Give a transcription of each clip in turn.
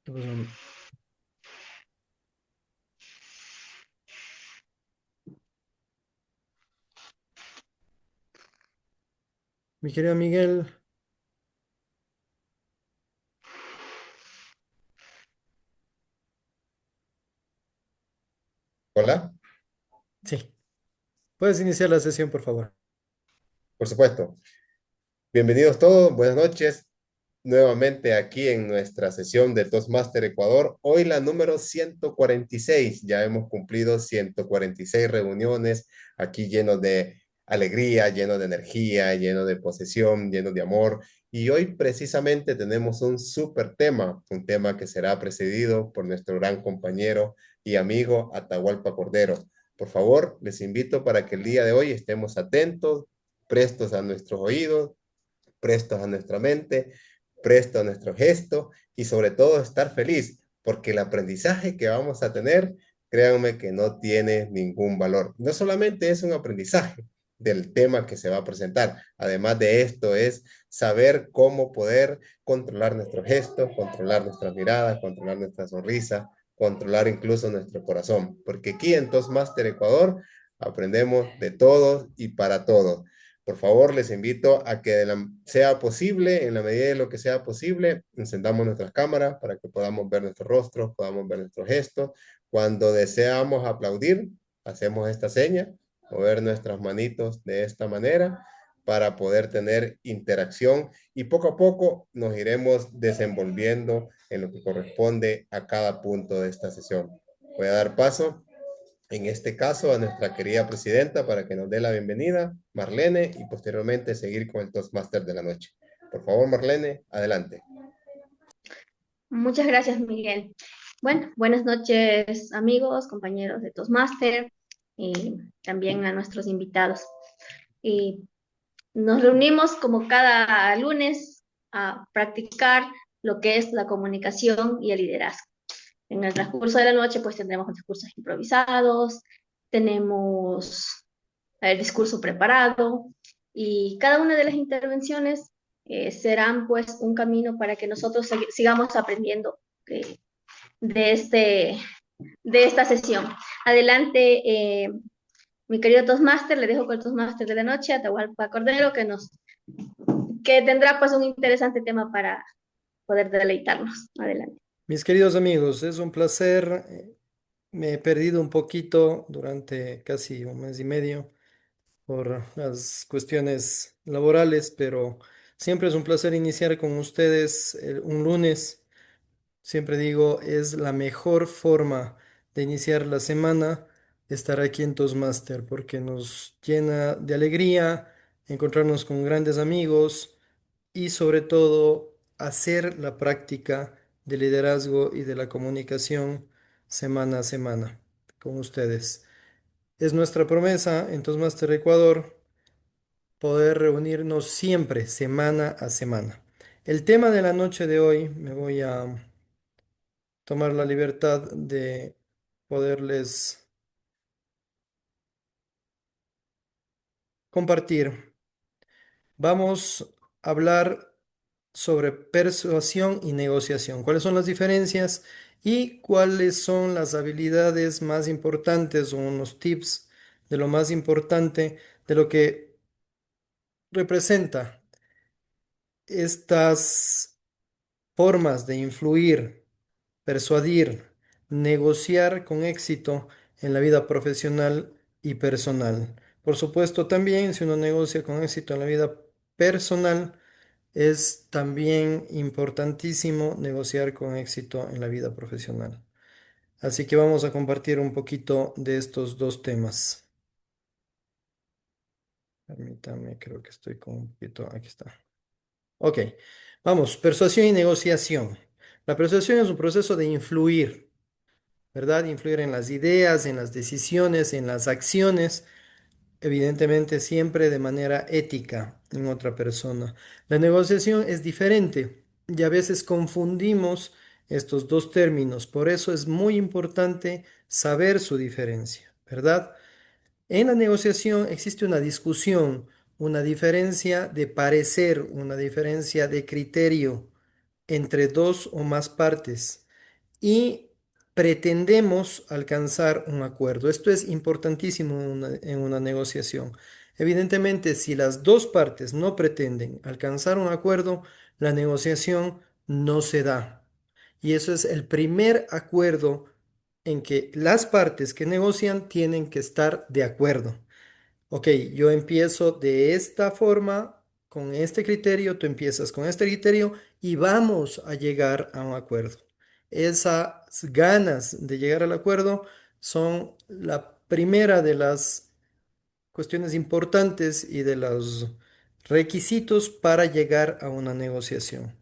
Pues, mi querido Miguel, Hola, sí, puedes iniciar la sesión, por favor. por supuesto. Bienvenidos todos, buenas noches. Nuevamente aquí en nuestra sesión de Toastmaster Ecuador. Hoy la número 146. Ya hemos cumplido 146 reuniones aquí llenos de alegría, llenos de energía, llenos de posesión, llenos de amor. Y hoy precisamente tenemos un súper tema, un tema que será precedido por nuestro gran compañero y amigo Atahualpa Cordero. Por favor, les invito para que el día de hoy estemos atentos, prestos a nuestros oídos, prestos a nuestra mente, prestos a nuestro gesto y sobre todo estar feliz, porque el aprendizaje que vamos a tener, créanme que no tiene ningún valor. No solamente es un aprendizaje del tema que se va a presentar, además de esto es saber cómo poder controlar nuestros gestos, controlar nuestras miradas, controlar nuestra sonrisa, controlar incluso nuestro corazón, porque aquí en Toastmaster Ecuador aprendemos de todos y para todos. Por favor, les invito a que sea posible, en la medida de lo que sea posible, encendamos nuestras cámaras para que podamos ver nuestros rostros, podamos ver nuestros gestos. Cuando deseamos aplaudir, hacemos esta seña, mover nuestras manitos de esta manera para poder tener interacción y poco a poco nos iremos desenvolviendo en lo que corresponde a cada punto de esta sesión. Voy a dar paso en este caso a nuestra querida presidenta para que nos dé la bienvenida, Marlene, y posteriormente seguir con el Toastmaster de la noche. Por favor, Marlene, adelante. Muchas gracias, Miguel. Bueno, buenas noches, amigos, compañeros de Toastmaster y también a nuestros invitados. Y nos reunimos como cada lunes a practicar lo que es la comunicación y el liderazgo. En el transcurso de la noche, pues tendremos discursos improvisados, tenemos el discurso preparado y cada una de las intervenciones serán pues un camino para que nosotros sigamos aprendiendo eh, de, este, de esta sesión. Adelante, mi querido Toastmaster, le dejo con el Toastmaster de la noche, Atahualpa Cordero, que tendrá pues un interesante tema para poder deleitarnos. Adelante. Mis queridos amigos, es un placer. Me he perdido un poquito durante casi un mes y medio por las cuestiones laborales, pero siempre es un placer iniciar con ustedes un lunes. Siempre digo, es la mejor forma de iniciar la semana estar aquí en Toastmaster porque nos llena de alegría encontrarnos con grandes amigos y sobre todo hacer la práctica de liderazgo y de la comunicación semana a semana con ustedes. Es nuestra promesa en Toastmaster Ecuador poder reunirnos siempre, semana a semana. El tema de la noche de hoy me voy a tomar la libertad de poderles compartir. Vamos a hablar sobre persuasión y negociación. ¿Cuáles son las diferencias y cuáles son las habilidades más importantes o unos tips de lo más importante de lo que representa estas formas de influir, persuadir, negociar con éxito en la vida profesional y personal? Por supuesto, también si uno negocia con éxito en la vida personal, es también importantísimo negociar con éxito en la vida profesional. Así que vamos a compartir un poquito de estos dos temas. Permítame, creo que estoy con un poquito. Aquí está. Ok, vamos, persuasión y negociación. La persuasión es un proceso de influir, ¿verdad? Influir en las ideas, en las decisiones, en las acciones, evidentemente siempre de manera ética en otra persona. La negociación es diferente y a veces confundimos estos dos términos, por eso es muy importante saber su diferencia, ¿verdad? En la negociación existe una discusión, una diferencia de parecer, una diferencia de criterio entre dos o más partes. y pretendemos alcanzar un acuerdo. Esto es importantísimo en una negociación. Evidentemente, si las dos partes no pretenden alcanzar un acuerdo, la negociación no se da. Y eso es el primer acuerdo en que las partes que negocian tienen que estar de acuerdo. Ok, yo empiezo de esta forma, con este criterio, tú empiezas con este criterio y vamos a llegar a un acuerdo. Esas ganas de llegar al acuerdo son la primera de las cuestiones importantes y de los requisitos para llegar a una negociación.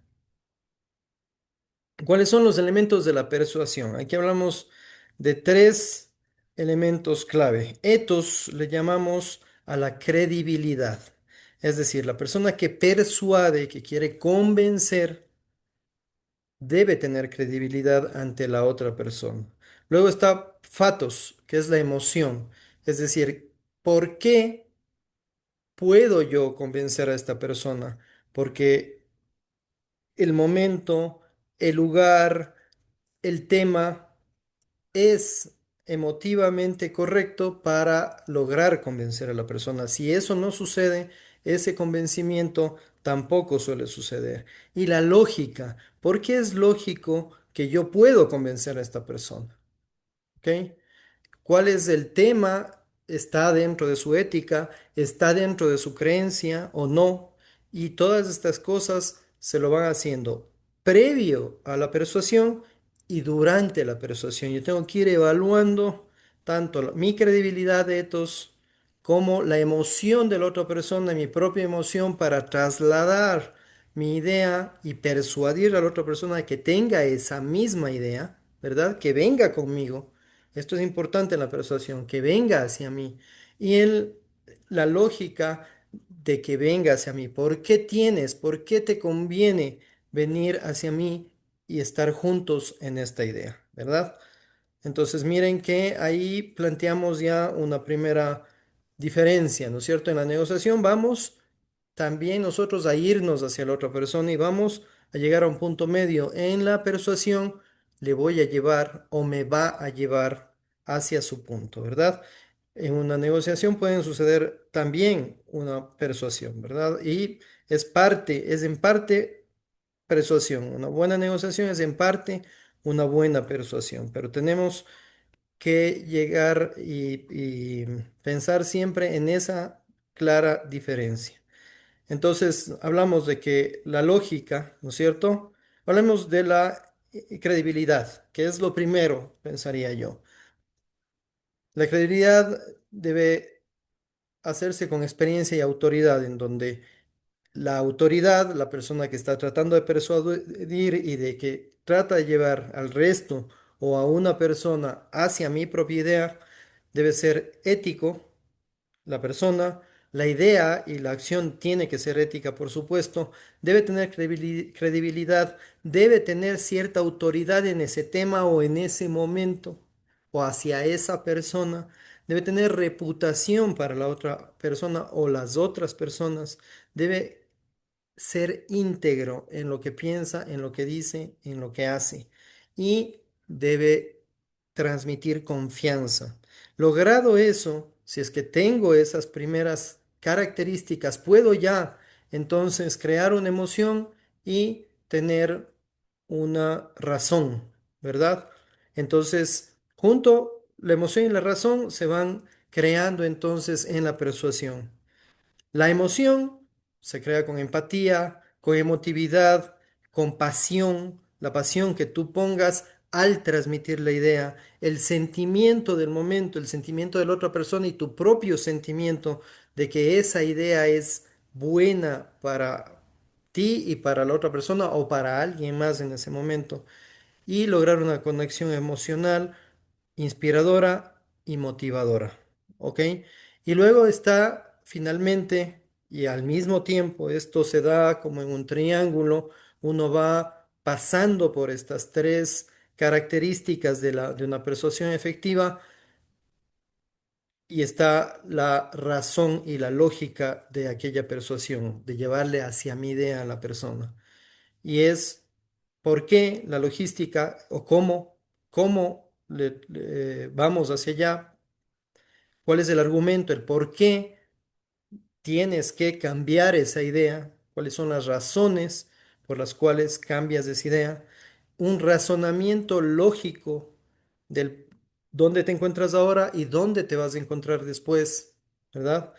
¿Cuáles son los elementos de la persuasión? Aquí hablamos de tres elementos clave. Etos le llamamos a la credibilidad. Es decir, la persona que persuade, que quiere convencer, debe tener credibilidad ante la otra persona. Luego está fatos, que es la emoción. Es decir, ¿por qué puedo yo convencer a esta persona? Porque el momento, el lugar, el tema es emotivamente correcto para lograr convencer a la persona. Si eso no sucede, ese convencimiento tampoco suele suceder. Y la lógica, ¿por qué es lógico que yo puedo convencer a esta persona? ¿Ok? ¿Cuál es el tema? ¿Está dentro de su ética? ¿Está dentro de su creencia o no? Y todas estas cosas se lo van haciendo previo a la persuasión y durante la persuasión. Yo tengo que ir evaluando tanto mi credibilidad de estos como la emoción de la otra persona, mi propia emoción para trasladar mi idea y persuadir a la otra persona que tenga esa misma idea, ¿verdad? Que venga conmigo. Esto es importante en la persuasión, que venga hacia mí. Y la lógica de que venga hacia mí. ¿Por qué te conviene venir hacia mí y estar juntos en esta idea? ¿Verdad? Entonces miren que ahí planteamos ya una primera diferencia, ¿no es cierto? En la negociación vamos también nosotros a irnos hacia la otra persona y vamos a llegar a un punto medio. En la persuasión le voy a llevar o me va a llevar hacia su punto, ¿verdad? En una negociación pueden suceder también una persuasión, ¿verdad? Y es en parte persuasión. Una buena negociación es en parte una buena persuasión, pero tenemos que llegar y pensar siempre en esa clara diferencia. Entonces, hablamos de que la lógica, ¿no es cierto? Hablemos de la credibilidad, que es lo primero, pensaría yo. La credibilidad debe hacerse con experiencia y autoridad, en donde la autoridad, la persona que está tratando de persuadir y de que trata de llevar al resto o a una persona hacia mi propia idea, debe ser ético, la persona, la idea y la acción tiene que ser ética, por supuesto, debe tener credibilidad, debe tener cierta autoridad en ese tema o en ese momento o hacia esa persona, debe tener reputación para la otra persona o las otras personas, debe ser íntegro en lo que piensa, en lo que dice, en lo que hace y debe transmitir confianza. Logrado eso, si es que tengo esas primeras características, puedo ya entonces crear una emoción y tener una razón, ¿verdad? Entonces, junto la emoción y la razón se van creando entonces en la persuasión. La emoción se crea con empatía, con emotividad, con pasión, la pasión que tú pongas al transmitir la idea, el sentimiento del momento, el sentimiento de la otra persona y tu propio sentimiento de que esa idea es buena para ti y para la otra persona o para alguien más en ese momento y lograr una conexión emocional inspiradora y motivadora. ¿Ok? Y luego está finalmente, y al mismo tiempo, esto se da como en un triángulo, uno va pasando por estas tres características de una persuasión efectiva y está la razón y la lógica de aquella persuasión, de llevarle hacia mi idea a la persona. Y es por qué la logística o cómo cómo vamos hacia allá, cuál es el argumento, el por qué tienes que cambiar esa idea, cuáles son las razones por las cuales cambias esa idea, un razonamiento lógico del dónde te encuentras ahora y dónde te vas a encontrar después, ¿verdad?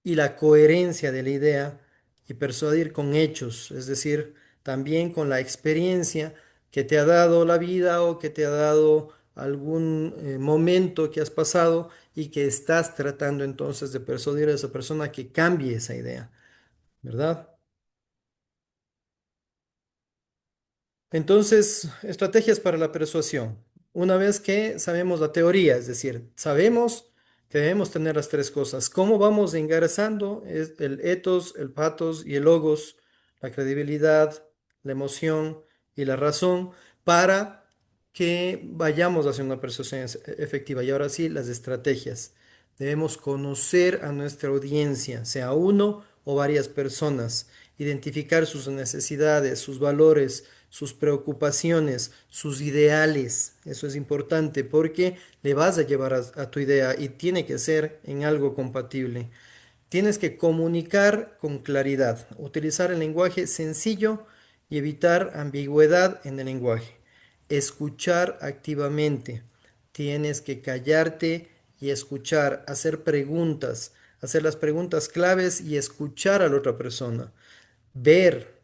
Y la coherencia de la idea y persuadir con hechos, es decir, también con la experiencia que te ha dado la vida o que te ha dado algún momento que has pasado y que estás tratando entonces de persuadir a esa persona que cambie esa idea, ¿verdad? Entonces, estrategias para la persuasión. Una vez que sabemos la teoría, es decir, sabemos que debemos tener las tres cosas. ¿Cómo vamos engarzando es el ethos, el pathos y el logos, la credibilidad, la emoción y la razón para que vayamos hacia una persuasión efectiva? Y ahora sí, las estrategias. Debemos conocer a nuestra audiencia, sea uno o varias personas, identificar sus necesidades, sus valores, sus preocupaciones, sus ideales. Eso es importante porque le vas a llevar a tu idea y tiene que ser en algo compatible. Tienes que comunicar con claridad, utilizar el lenguaje sencillo y evitar ambigüedad en el lenguaje. Escuchar activamente. Tienes que callarte y escuchar, hacer preguntas, hacer las preguntas claves y escuchar a la otra persona. Ver,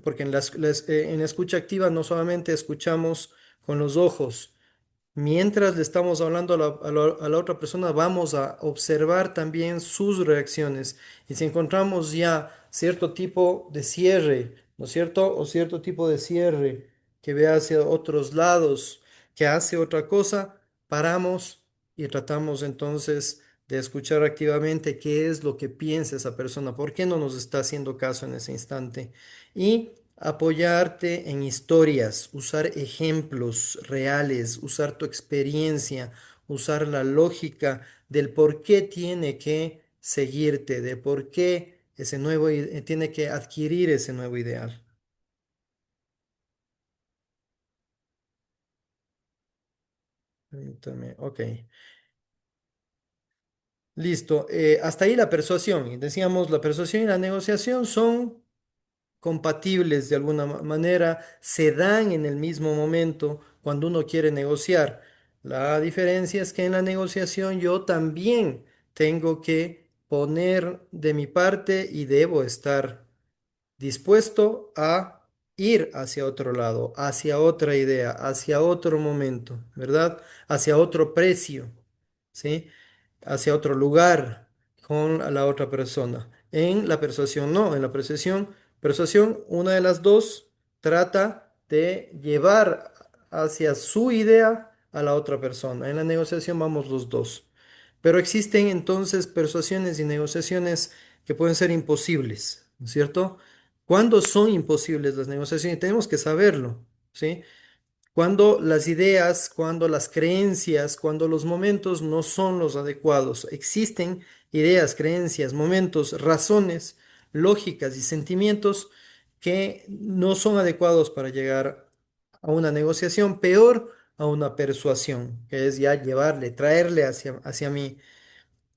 porque en la escucha activa no solamente escuchamos con los ojos, mientras le estamos hablando a la otra persona, vamos a observar también sus reacciones. Y si encontramos ya cierto tipo de cierre, ¿no es cierto? O cierto tipo de cierre que ve hacia otros lados, que hace otra cosa, paramos y tratamos entonces de escuchar activamente qué es lo que piensa esa persona, por qué no nos está haciendo caso en ese instante. Y apoyarte en historias, usar ejemplos reales, usar tu experiencia, usar la lógica del por qué tiene que seguirte, de por qué tiene que adquirir ese nuevo ideal. Permítame, ok. Listo. Hasta ahí la persuasión. Y decíamos, la persuasión y la negociación son compatibles de alguna manera, se dan en el mismo momento cuando uno quiere negociar. La diferencia es que en la negociación yo también tengo que poner de mi parte y debo estar dispuesto a ir hacia otro lado, hacia otra idea, hacia otro momento, ¿verdad? Hacia otro precio, ¿sí? Hacia otro lugar con la otra persona. En la persuasión no, en la persuasión, una de las dos trata de llevar hacia su idea a la otra persona. En la negociación vamos los dos. Pero existen entonces persuasiones y negociaciones que pueden ser imposibles, ¿no es cierto? ¿Cuándo son imposibles las negociaciones? Tenemos que saberlo, ¿sí? Cuando las ideas, cuando las creencias, cuando los momentos no son los adecuados. Existen ideas, creencias, momentos, razones, lógicas y sentimientos que no son adecuados para llegar a una negociación, peor a una persuasión, que es ya llevarle, traerle hacia mí.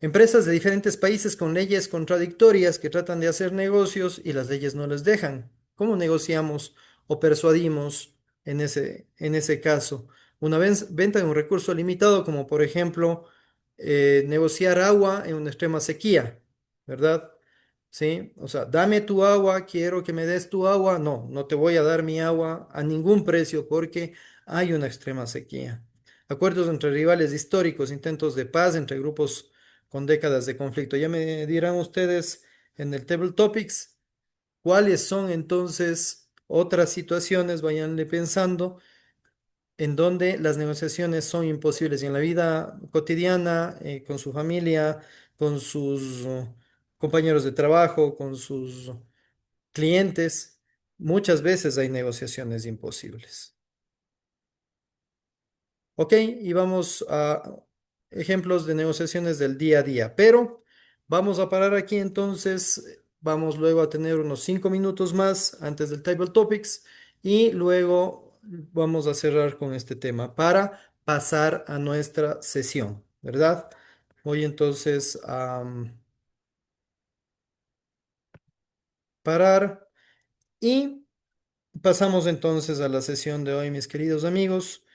Empresas de diferentes países con leyes contradictorias que tratan de hacer negocios y las leyes no les dejan. ¿Cómo negociamos o persuadimos en ese caso? Una vez venta de un recurso limitado, como por ejemplo negociar agua en una extrema sequía, ¿verdad? ¿Sí? O sea, dame tu agua, quiero que me des tu agua. No, no te voy a dar mi agua a ningún precio porque hay una extrema sequía. Acuerdos entre rivales históricos, intentos de paz entre grupos con décadas de conflicto. Ya me dirán ustedes en el Table Topics cuáles son entonces otras situaciones, váyanle pensando, en donde las negociaciones son imposibles y en la vida cotidiana, con su familia, con sus compañeros de trabajo, con sus clientes, muchas veces hay negociaciones imposibles. Ok, y vamos a ejemplos de negociaciones del día a día, pero vamos a parar aquí entonces, vamos luego a tener unos 5 minutos más antes del Table Topics y luego vamos a cerrar con este tema para pasar a nuestra sesión, ¿verdad? Voy entonces a parar y pasamos entonces a la sesión de hoy, mis queridos amigos,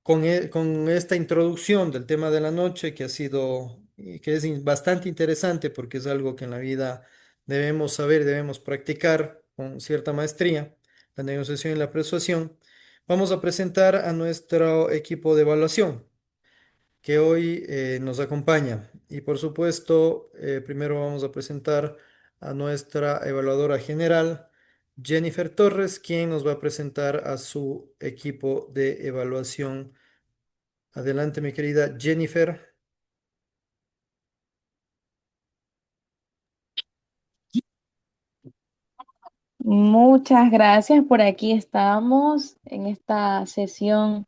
con esta introducción del tema de la noche que ha sido y que es bastante interesante porque es algo que en la vida debemos saber, debemos practicar con cierta maestría, la negociación y la persuasión. Vamos a presentar a nuestro equipo de evaluación que hoy nos acompaña. Y por supuesto, primero vamos a presentar a nuestra evaluadora general, Jennifer Torres, quien nos va a presentar a su equipo de evaluación. Adelante, mi querida Jennifer. Muchas gracias. Por aquí estamos en esta sesión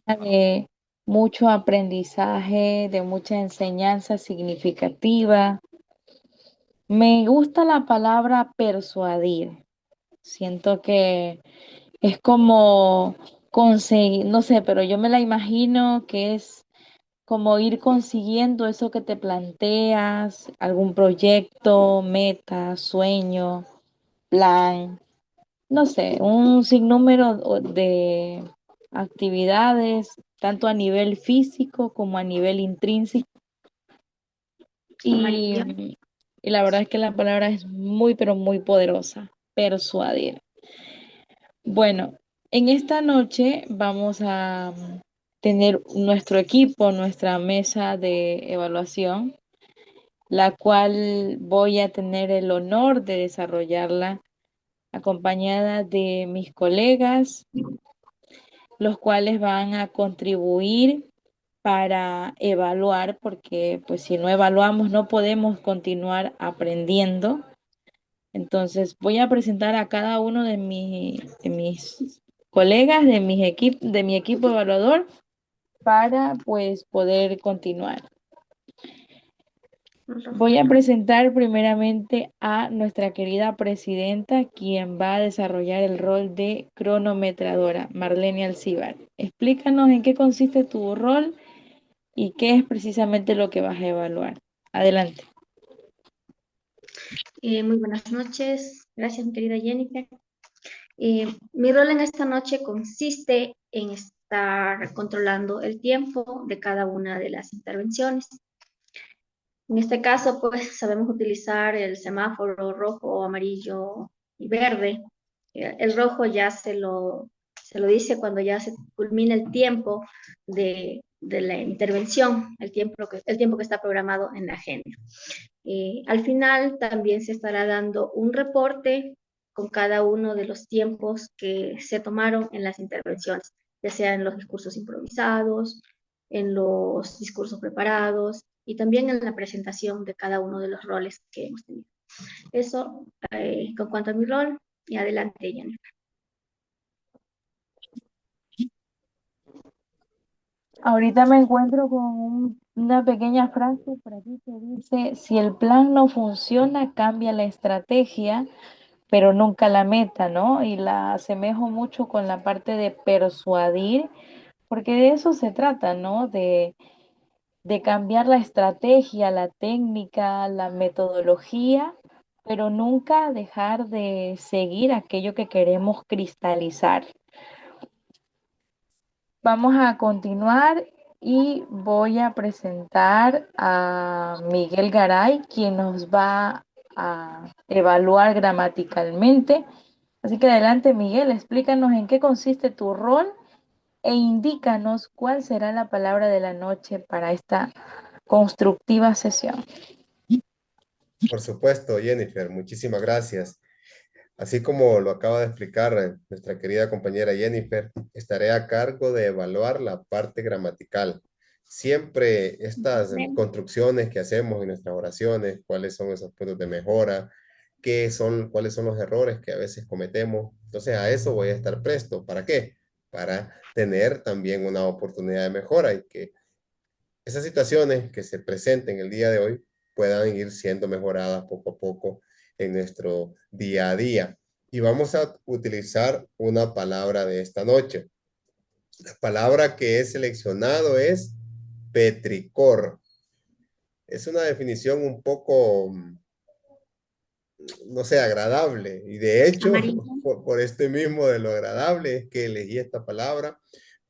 de mucho aprendizaje, de mucha enseñanza significativa. Me gusta la palabra persuadir. Siento que es como conseguir, no sé, pero yo me la imagino que es como ir consiguiendo eso que te planteas, algún proyecto, meta, sueño, plan. No sé, un sinnúmero de actividades, tanto a nivel físico como a nivel intrínseco. Y, Amarillo. y la verdad es que la palabra es muy, pero muy poderosa, persuadir. Bueno, en esta noche vamos a tener nuestro equipo, nuestra mesa de evaluación, la cual voy a tener el honor de desarrollarla acompañada de mis colegas, los cuales van a contribuir para evaluar, porque pues si no evaluamos no podemos continuar aprendiendo. Entonces voy a presentar a cada uno de mis colegas, de mi equipo evaluador, para pues poder continuar. Voy a presentar primeramente a nuestra querida presidenta, quien va a desarrollar el rol de cronometradora, Marlene Alcibar. Explícanos en qué consiste tu rol y qué es precisamente lo que vas a evaluar. Adelante. Muy buenas noches. Gracias, mi querida Jennifer. Mi rol en esta noche consiste en estar controlando el tiempo de cada una de las intervenciones. En este caso, pues sabemos utilizar el semáforo rojo, amarillo y verde. El rojo ya se lo dice cuando ya se culmina el tiempo de la intervención, el tiempo que está programado en la agenda. Al final también se estará dando un reporte con cada uno de los tiempos que se tomaron en las intervenciones, ya sea en los discursos improvisados, en los discursos preparados y también en la presentación de cada uno de los roles que hemos tenido. Eso con cuanto a mi rol, y adelante, Jennifer. Ahorita me encuentro con una pequeña frase por aquí que dice, si el plan no funciona, cambia la estrategia, pero nunca la meta, ¿no? Y la asemejo mucho con la parte de persuadir, porque de eso se trata, ¿no? De cambiar la estrategia, la técnica, la metodología, pero nunca dejar de seguir aquello que queremos cristalizar. Vamos a continuar y voy a presentar a Miguel Garay, quien nos va a evaluar gramaticalmente. Así que adelante, Miguel, explícanos en qué consiste tu rol e indícanos cuál será la palabra de la noche para esta constructiva sesión. Por supuesto, Jennifer, muchísimas gracias. Así como lo acaba de explicar nuestra querida compañera Jennifer, estaré a cargo de evaluar la parte gramatical. Siempre estas construcciones que hacemos en nuestras oraciones, cuáles son esos puntos de mejora, cuáles son los errores que a veces cometemos. Entonces a eso voy a estar presto. ¿Para qué? Para tener también una oportunidad de mejora y que esas situaciones que se presenten el día de hoy puedan ir siendo mejoradas poco a poco en nuestro día a día. y vamos a utilizar una palabra de esta noche. La palabra que he seleccionado es petricor. Es una definición un poco, no sé, agradable. Y de hecho, Amarillo. por este mismo de lo agradable es que elegí esta palabra,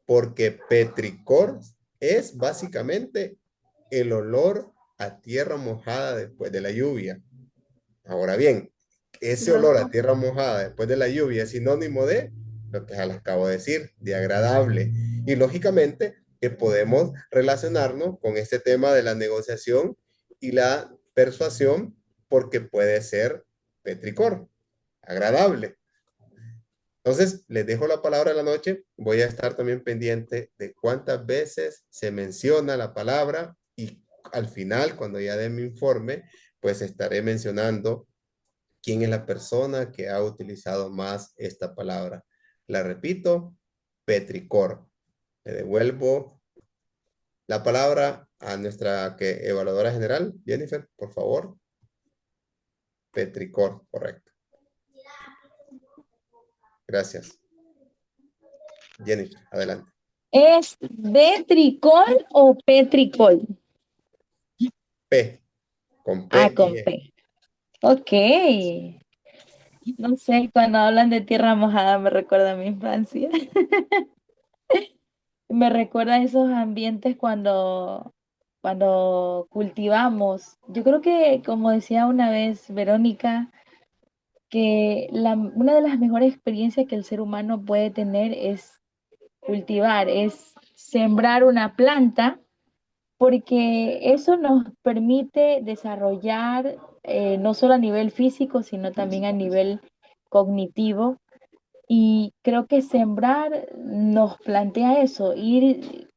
porque petricor es básicamente el olor a tierra mojada después de la lluvia. Ahora bien, ese olor a Rojo. tierra mojada después de la lluvia es sinónimo de lo que ya les acabo de decir, de agradable. Y lógicamente que podemos relacionarnos con este tema de la negociación y la persuasión porque puede ser petricor, agradable. Entonces, les dejo la palabra a la noche. Voy a estar también pendiente de cuántas veces se menciona la palabra y al final, cuando ya dé mi informe, pues estaré mencionando quién es la persona que ha utilizado más esta palabra. La repito, petricor. Le devuelvo la palabra a nuestra evaluadora general, Jennifer, por favor. Petricor, correcto. Gracias. Jennifer, adelante. ¿Es betricol o petricol? P, con Ah, P y con E. P. Ok. No sé, cuando hablan de tierra mojada me recuerda a mi infancia. Me recuerda a esos ambientes cuando cultivamos. Yo creo que, como decía una vez Verónica, que una de las mejores experiencias que el ser humano puede tener es cultivar, es sembrar una planta, porque eso nos permite desarrollar no solo a nivel físico, sino también a nivel cognitivo. Y creo que sembrar nos plantea eso, ir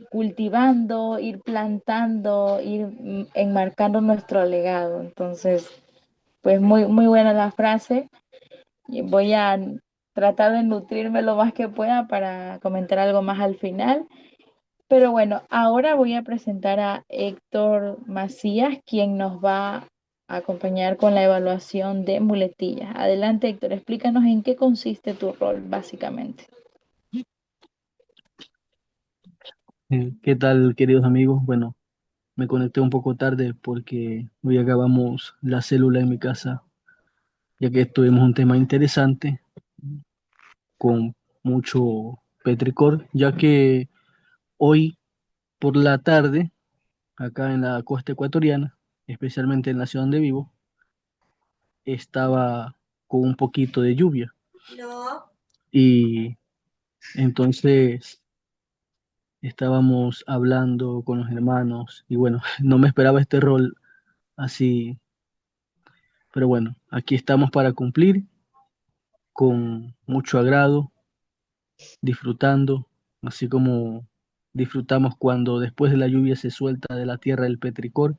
cultivando, ir plantando, ir enmarcando nuestro legado. Entonces, pues muy, muy buena la frase. Y voy a tratar de nutrirme lo más que pueda para comentar algo más al final. Pero bueno, ahora voy a presentar a Héctor Macías, quien nos va a acompañar con la evaluación de muletillas. Adelante, Héctor, explícanos en qué consiste tu rol, básicamente. ¿Qué tal, queridos amigos? Bueno, me conecté un poco tarde porque hoy acabamos la célula en mi casa, ya que tuvimos un tema interesante con mucho petricor, ya que hoy por la tarde, acá en la costa ecuatoriana, especialmente en la ciudad donde vivo, estaba con un poquito de lluvia. Y entonces estábamos hablando con los hermanos y bueno, no me esperaba este rol así. Pero bueno, aquí estamos para cumplir con mucho agrado, disfrutando, así como disfrutamos cuando después de la lluvia se suelta de la tierra el petricor,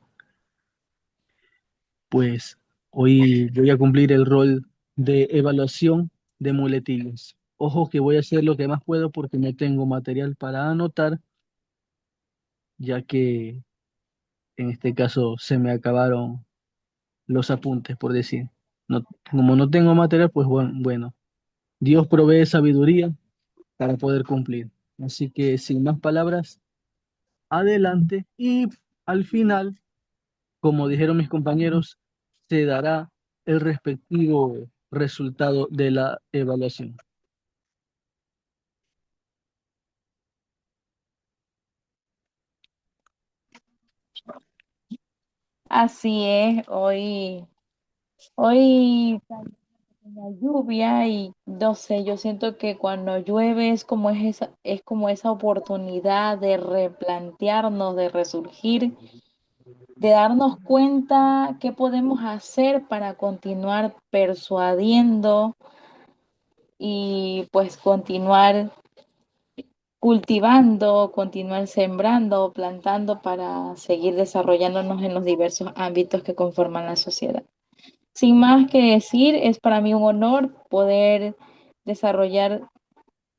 pues hoy voy a cumplir el rol de evaluación de muletillas. Ojo que voy a hacer lo que más puedo porque no tengo material para anotar, ya que en este caso se me acabaron los apuntes, por decir. No, como no tengo material, pues bueno, Dios provee sabiduría para poder cumplir. Así que sin más palabras, adelante y al final, como dijeron mis compañeros, se dará el respectivo resultado de la evaluación. Así es, hoy la lluvia y no sé, yo siento que cuando llueve es como esa oportunidad de replantearnos, de resurgir, de darnos cuenta qué podemos hacer para continuar persuadiendo y pues continuar cultivando, continuar sembrando, plantando para seguir desarrollándonos en los diversos ámbitos que conforman la sociedad. Sin más que decir, es para mí un honor poder desarrollar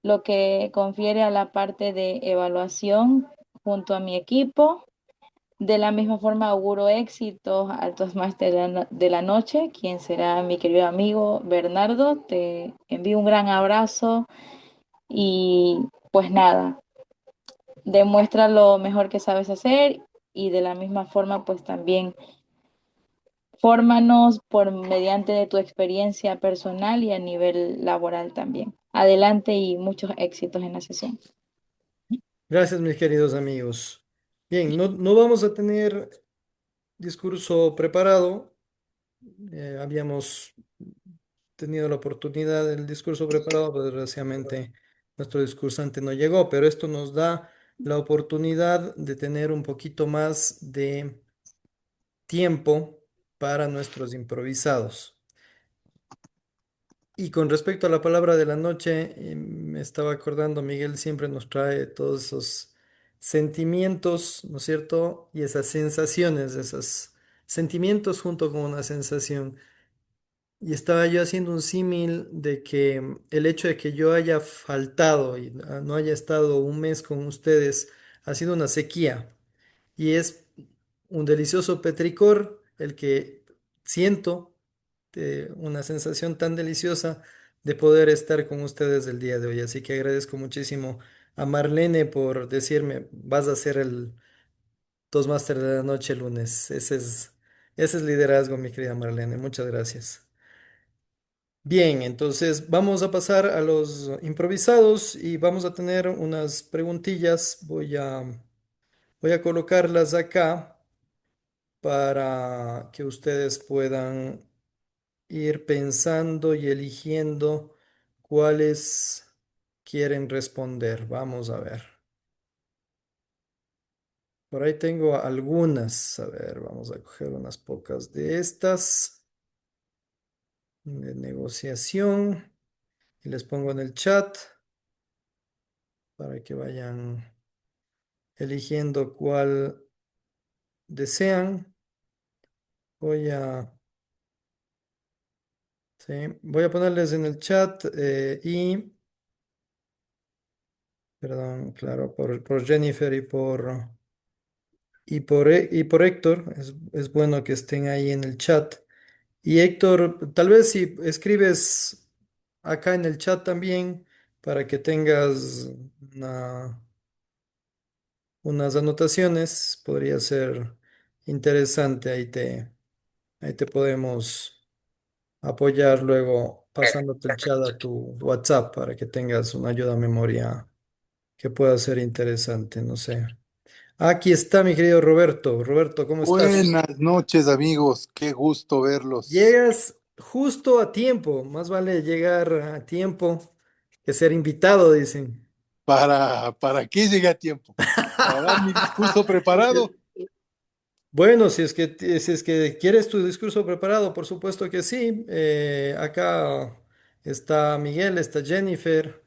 lo que confiere a la parte de evaluación junto a mi equipo. De la misma forma, auguro éxitos al Toastmaster de la noche, quien será mi querido amigo Bernardo. Te envío un gran abrazo y pues nada, demuestra lo mejor que sabes hacer y de la misma forma, pues también fórmanos por mediante de tu experiencia personal y a nivel laboral también. Adelante y muchos éxitos en la sesión. Gracias, mis queridos amigos. Bien, no vamos a tener discurso preparado. Habíamos tenido la oportunidad del discurso preparado, pero desgraciadamente nuestro discursante no llegó, pero esto nos da la oportunidad de tener un poquito más de tiempo para nuestros improvisados. Y con respecto a la palabra de la noche, me estaba acordando, Miguel siempre nos trae todos esos sentimientos, ¿no es cierto? Y esas sensaciones, esos sentimientos junto con una sensación. Y estaba yo haciendo un símil de que el hecho de que yo haya faltado y no haya estado un mes con ustedes ha sido una sequía. Y es un delicioso petricor el que siento, una sensación tan deliciosa de poder estar con ustedes el día de hoy. Así que agradezco muchísimo a Marlene por decirme, vas a ser el Toastmaster de la noche lunes. Ese es liderazgo, mi querida Marlene. Muchas gracias. Bien, entonces vamos a pasar a los improvisados y vamos a tener unas preguntillas. Voy a colocarlas acá para que ustedes puedan ir pensando y eligiendo cuáles quieren responder. Vamos a ver. Por ahí tengo algunas. A ver, vamos a coger unas pocas de estas de negociación y les pongo en el chat para que vayan eligiendo cuál desean. Voy a, sí, voy a ponerles en el chat perdón, claro, por Jennifer y por Héctor. Es bueno que estén ahí en el chat. Y Héctor, tal vez si escribes acá en el chat también para que tengas una- unas anotaciones, podría ser interesante. Ahí te podemos apoyar luego pasándote el chat a tu WhatsApp para que tengas una ayuda a memoria que pueda ser interesante, no sé. Aquí está mi querido Roberto. Roberto, ¿cómo estás? Buenas noches, amigos. Qué gusto verlos. Llegas justo a tiempo. Más vale llegar a tiempo que ser invitado, dicen. ¿Para qué llegué a tiempo? ¿Para dar mi discurso preparado? Bueno, si es que quieres tu discurso preparado, por supuesto que sí. Acá está Miguel, está Jennifer,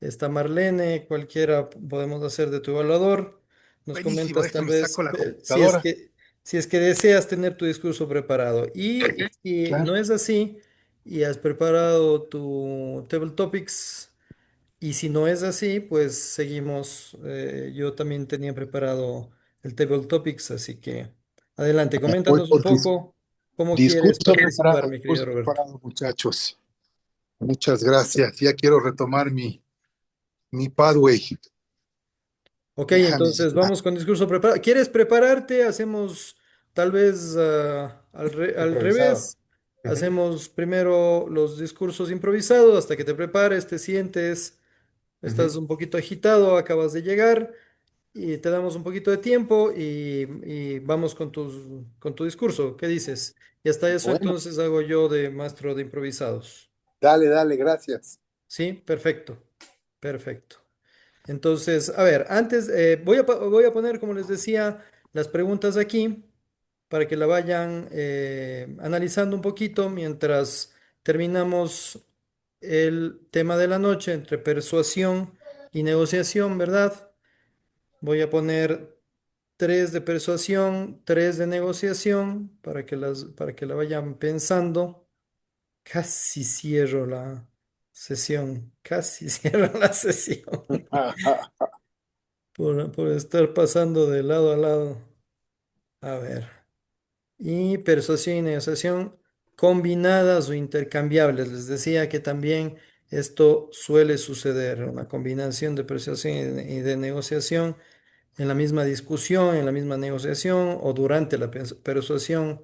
está Marlene, cualquiera podemos hacer de tu evaluador. Nos Buenísimo, comentas tal déjame saco vez la si es computadora. que deseas tener tu discurso preparado. Y si no Claro. es así y has preparado tu Table Topics, y si no es así, pues seguimos. Yo también tenía preparado el Table Topics, así que adelante, Voy coméntanos un por poco cómo quieres participar, mi querido discurso Roberto. preparado, muchachos. Muchas gracias. Ya quiero retomar mi pathway. Ok, Déjame. entonces vamos con discurso preparado. ¿Quieres prepararte? Hacemos tal vez al Improvisado. revés. Ujú. Hacemos primero los discursos improvisados hasta que te prepares, te sientes, estás Ujú. un poquito agitado, acabas de llegar. Y te damos un poquito de tiempo y vamos con tu discurso. ¿Qué dices? Y hasta eso Bueno, entonces hago yo de maestro de improvisados. dale, dale, gracias. ¿Sí? Perfecto. Perfecto. Entonces, a ver, antes voy a poner, como les decía, las preguntas aquí para que la vayan analizando un poquito mientras terminamos el tema de la noche entre persuasión y negociación, ¿verdad? Voy a poner tres de persuasión, tres de negociación, para que la vayan pensando. Casi cierro la sesión, casi cierro la sesión por estar pasando de lado a lado. A ver. Y persuasión y negociación combinadas o intercambiables. Les decía que también esto suele suceder, una combinación de persuasión y de negociación en la misma discusión, en la misma negociación o durante la persuasión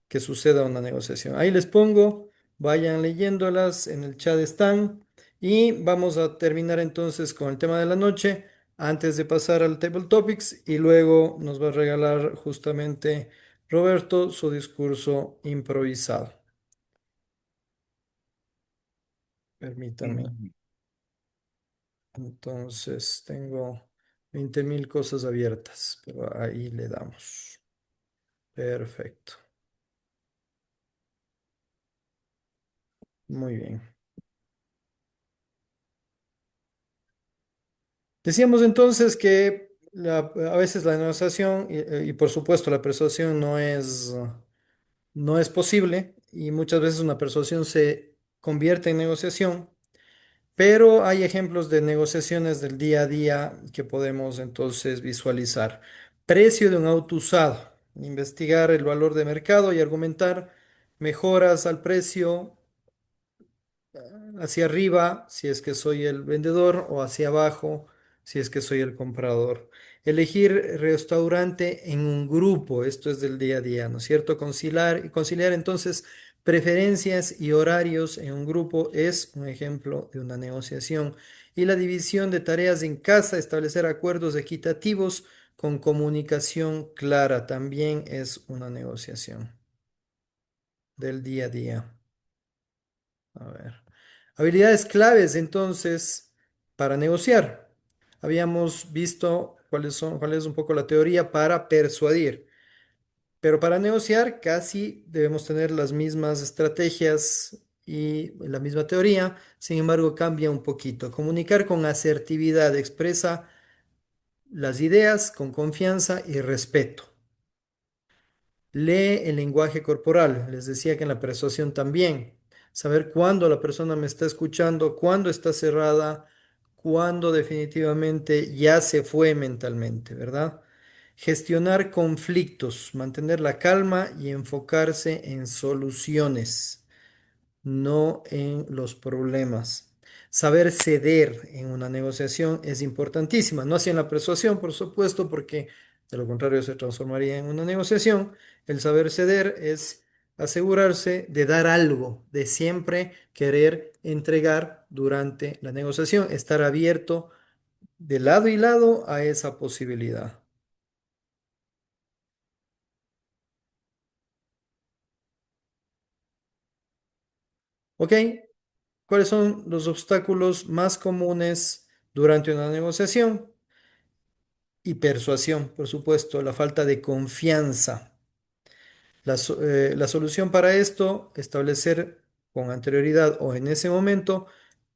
que suceda una negociación. Ahí les pongo, vayan leyéndolas, en el chat están y vamos a terminar entonces con el tema de la noche antes de pasar al Table Topics y luego nos va a regalar justamente Roberto su discurso improvisado. Permítame. Entonces tengo 20.000 cosas abiertas, pero ahí le damos. Perfecto. Muy bien. Decíamos entonces que a veces la negociación y por supuesto la persuasión no es posible y muchas veces una persuasión se convierte en negociación, pero hay ejemplos de negociaciones del día a día que podemos entonces visualizar. Precio de un auto usado, investigar el valor de mercado y argumentar mejoras al precio hacia arriba si es que soy el vendedor o hacia abajo si es que soy el comprador. Elegir restaurante en un grupo, esto es del día a día, ¿no es cierto? Conciliar entonces preferencias y horarios en un grupo es un ejemplo de una negociación. Y la división de tareas en casa, establecer acuerdos equitativos con comunicación clara, también es una negociación del día a día. A ver. Habilidades claves entonces para negociar. Habíamos visto cuál es un poco la teoría para persuadir, pero para negociar casi debemos tener las mismas estrategias y la misma teoría, sin embargo cambia un poquito. Comunicar con asertividad expresa las ideas con confianza y respeto. Lee el lenguaje corporal. Les decía que en la persuasión también. Saber cuándo la persona me está escuchando, cuándo está cerrada, cuándo definitivamente ya se fue mentalmente, ¿verdad? Gestionar conflictos, mantener la calma y enfocarse en soluciones, no en los problemas. Saber ceder en una negociación es importantísima, no así en la persuasión, por supuesto, porque de lo contrario se transformaría en una negociación. El saber ceder es asegurarse de dar algo, de siempre querer entregar durante la negociación, estar abierto de lado y lado a esa posibilidad. ¿Ok? ¿Cuáles son los obstáculos más comunes durante una negociación? Y persuasión, por supuesto, la falta de confianza. La solución para esto, establecer con anterioridad o en ese momento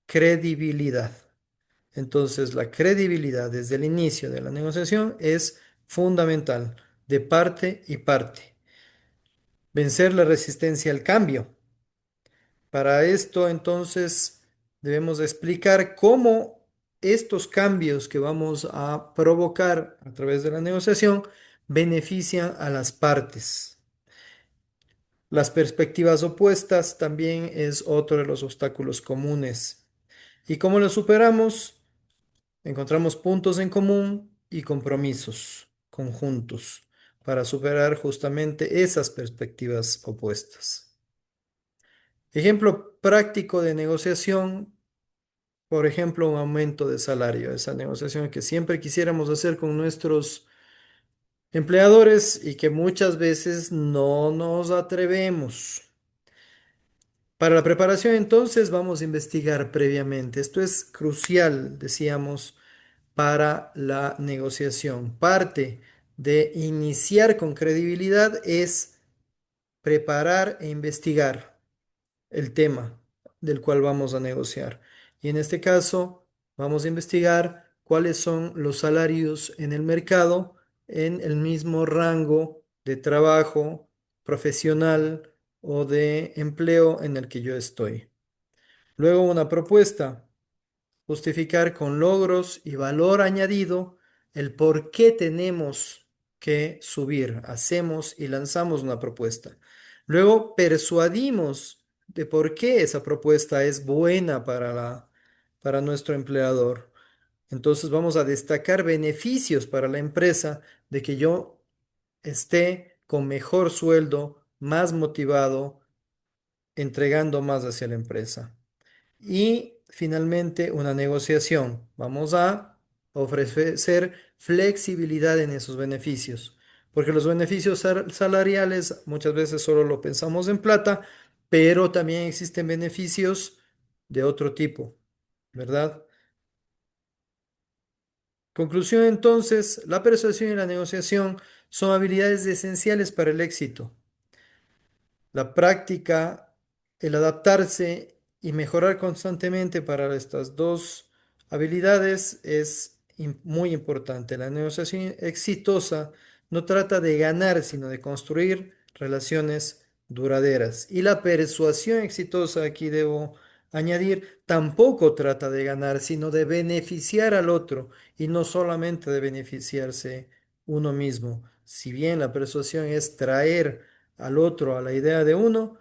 credibilidad. Entonces, la credibilidad desde el inicio de la negociación es fundamental de parte y parte. Vencer la resistencia al cambio. Para esto, entonces, debemos explicar cómo estos cambios que vamos a provocar a través de la negociación benefician a las partes. Las perspectivas opuestas también es otro de los obstáculos comunes. ¿Y cómo lo superamos? Encontramos puntos en común y compromisos conjuntos para superar justamente esas perspectivas opuestas. Ejemplo práctico de negociación, por ejemplo, un aumento de salario, esa negociación que siempre quisiéramos hacer con nuestros empleadores y que muchas veces no nos atrevemos. Para la preparación, entonces, vamos a investigar previamente. Esto es crucial, decíamos, para la negociación. Parte de iniciar con credibilidad es preparar e investigar el tema del cual vamos a negociar. Y en este caso, vamos a investigar cuáles son los salarios en el mercado en el mismo rango de trabajo profesional o de empleo en el que yo estoy. Luego una propuesta, justificar con logros y valor añadido el por qué tenemos que subir. Hacemos y lanzamos una propuesta. Luego persuadimos de por qué esa propuesta es buena para nuestro empleador. Entonces vamos a destacar beneficios para la empresa de que yo esté con mejor sueldo, más motivado, entregando más hacia la empresa. Y finalmente, una negociación. Vamos a ofrecer flexibilidad en esos beneficios, porque los beneficios salariales muchas veces solo lo pensamos en plata, pero también existen beneficios de otro tipo, ¿verdad? Conclusión entonces, la persuasión y la negociación son habilidades esenciales para el éxito. La práctica, el adaptarse y mejorar constantemente para estas dos habilidades es muy importante. La negociación exitosa no trata de ganar, sino de construir relaciones duraderas. Y la persuasión exitosa, aquí debo añadir, tampoco trata de ganar, sino de beneficiar al otro y no solamente de beneficiarse uno mismo. Si bien la persuasión es traer al otro a la idea de uno,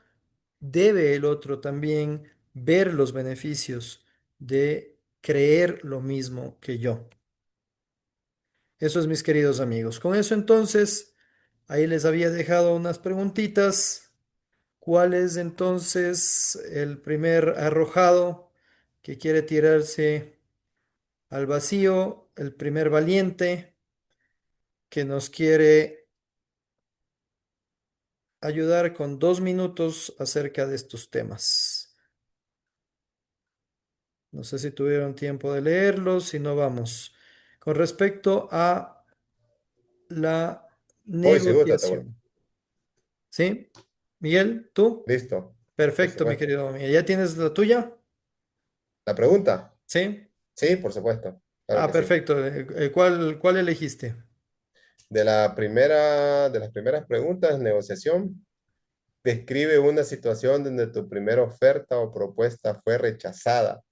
debe el otro también ver los beneficios de creer lo mismo que yo. Eso es, mis queridos amigos. Con eso entonces, ahí les había dejado unas preguntitas. ¿Cuál es entonces el primer arrojado que quiere tirarse al vacío? El primer valiente que nos quiere ayudar con 2 minutos acerca de estos temas. No sé si tuvieron tiempo de leerlos, si no vamos. Con respecto a la Hoy si gusta, Atahualpa. negociación. ¿Sí? Miguel, ¿tú? Listo, por Perfecto, mi supuesto. querido Miguel. ¿Ya tienes la tuya? ¿La pregunta? ¿Sí? Sí, por supuesto. Claro Ah, que sí. perfecto. ¿Cuál elegiste? De las primeras preguntas, negociación. Describe una situación donde tu primera oferta o propuesta fue rechazada.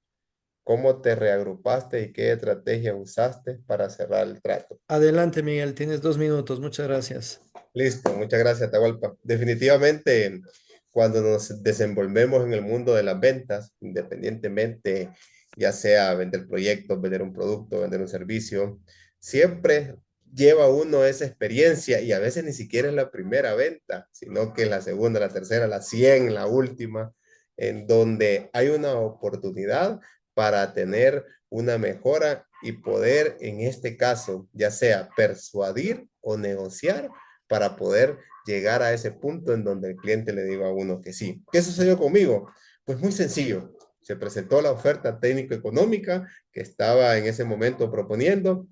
¿Cómo te reagrupaste y qué estrategia usaste para cerrar el trato? Adelante, Miguel. Tienes 2 minutos. Muchas gracias. Listo, muchas gracias, Atahualpa. Definitivamente, cuando nos desenvolvemos en el mundo de las ventas, independientemente, ya sea vender proyectos, vender un producto, vender un servicio, siempre lleva uno esa experiencia y a veces ni siquiera es la primera venta, sino que es la segunda, la tercera, la 100, la última, en donde hay una oportunidad para tener una mejora y poder, en este caso, ya sea persuadir o negociar para poder llegar a ese punto en donde el cliente le diga a uno que sí. ¿Qué sucedió conmigo? Pues muy sencillo. Se presentó la oferta técnico-económica que estaba en ese momento proponiendo.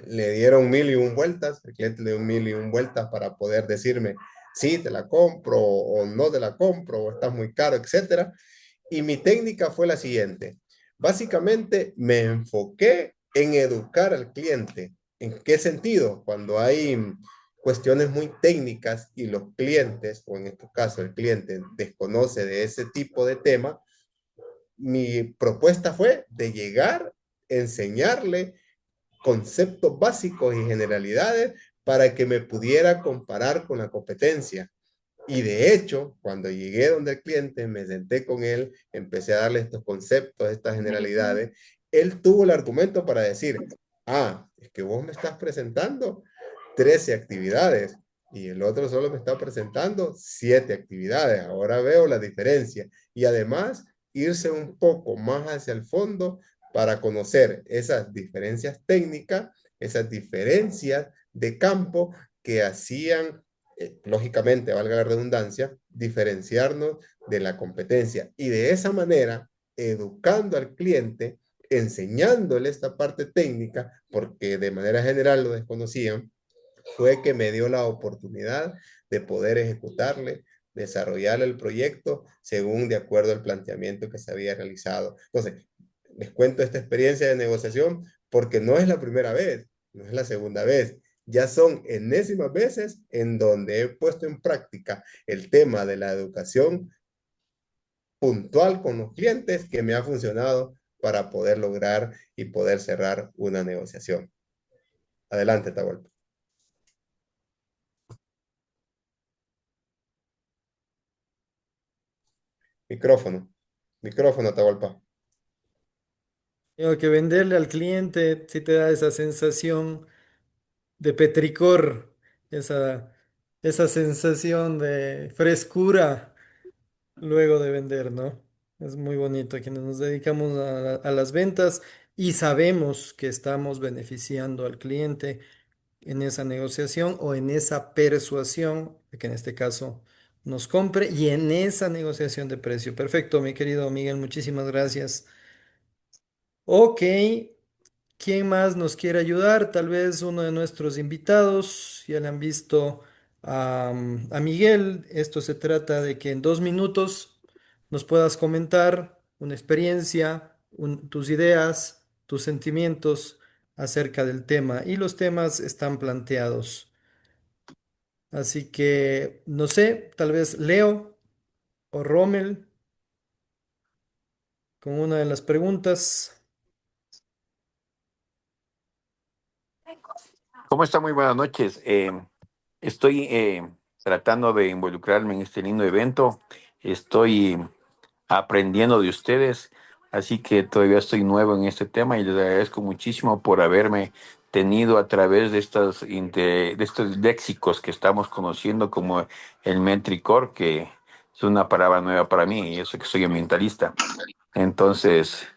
Le dieron 1001 vueltas, el cliente le dio 1001 vueltas para poder decirme sí, te la compro o no te la compro o estás muy caro, etcétera. Y mi técnica fue la siguiente. Básicamente me enfoqué en educar al cliente. ¿En qué sentido? Cuando hay cuestiones muy técnicas y los clientes, o en este caso el cliente, desconoce de ese tipo de tema, mi propuesta fue de llegar, enseñarle conceptos básicos y generalidades para que me pudiera comparar con la competencia. Y de hecho, cuando llegué donde el cliente, me senté con él, empecé a darle estos conceptos, estas generalidades, él tuvo el argumento para decir, ah, es que vos me estás presentando 13 actividades y el otro solo me está presentando 7 actividades. Ahora veo la diferencia. Y además, irse un poco más hacia el fondo para conocer esas diferencias técnicas, esas diferencias de campo que hacían, lógicamente, valga la redundancia, diferenciarnos de la competencia. Y de esa manera, educando al cliente, enseñándole esta parte técnica, porque de manera general lo desconocían, fue que me dio la oportunidad de poder ejecutarle, desarrollar el proyecto según de acuerdo al planteamiento que se había realizado. Entonces, les cuento esta experiencia de negociación porque no es la primera vez, no es la segunda vez. Ya son enésimas veces en donde he puesto en práctica el tema de la educación puntual con los clientes que me ha funcionado para poder lograr y poder cerrar una negociación. Adelante, Tahualpa. Micrófono. Micrófono, Atahualpa. Tengo que venderle al cliente, si te da esa sensación de petricor, esa, esa sensación de frescura luego de vender, ¿no? Es muy bonito quienes nos dedicamos a las ventas y sabemos que estamos beneficiando al cliente en esa negociación o en esa persuasión, de que en este caso nos compre y en esa negociación de precio. Perfecto, mi querido Miguel, muchísimas gracias. Ok, ¿quién más nos quiere ayudar? Tal vez uno de nuestros invitados. Ya le han visto a Miguel. Esto se trata de que en 2 minutos nos puedas comentar una experiencia, tus ideas, tus sentimientos acerca del tema. Y los temas están planteados. Así que, no sé, tal vez Leo o Rommel con una de las preguntas. ¿Cómo está? Muy buenas noches. Estoy tratando de involucrarme en este lindo evento. Estoy aprendiendo de ustedes, así que todavía estoy nuevo en este tema y les agradezco muchísimo por haberme tenido a través de de estos léxicos que estamos conociendo como el Metricor, que es una palabra nueva para mí y eso que soy ambientalista. Entonces,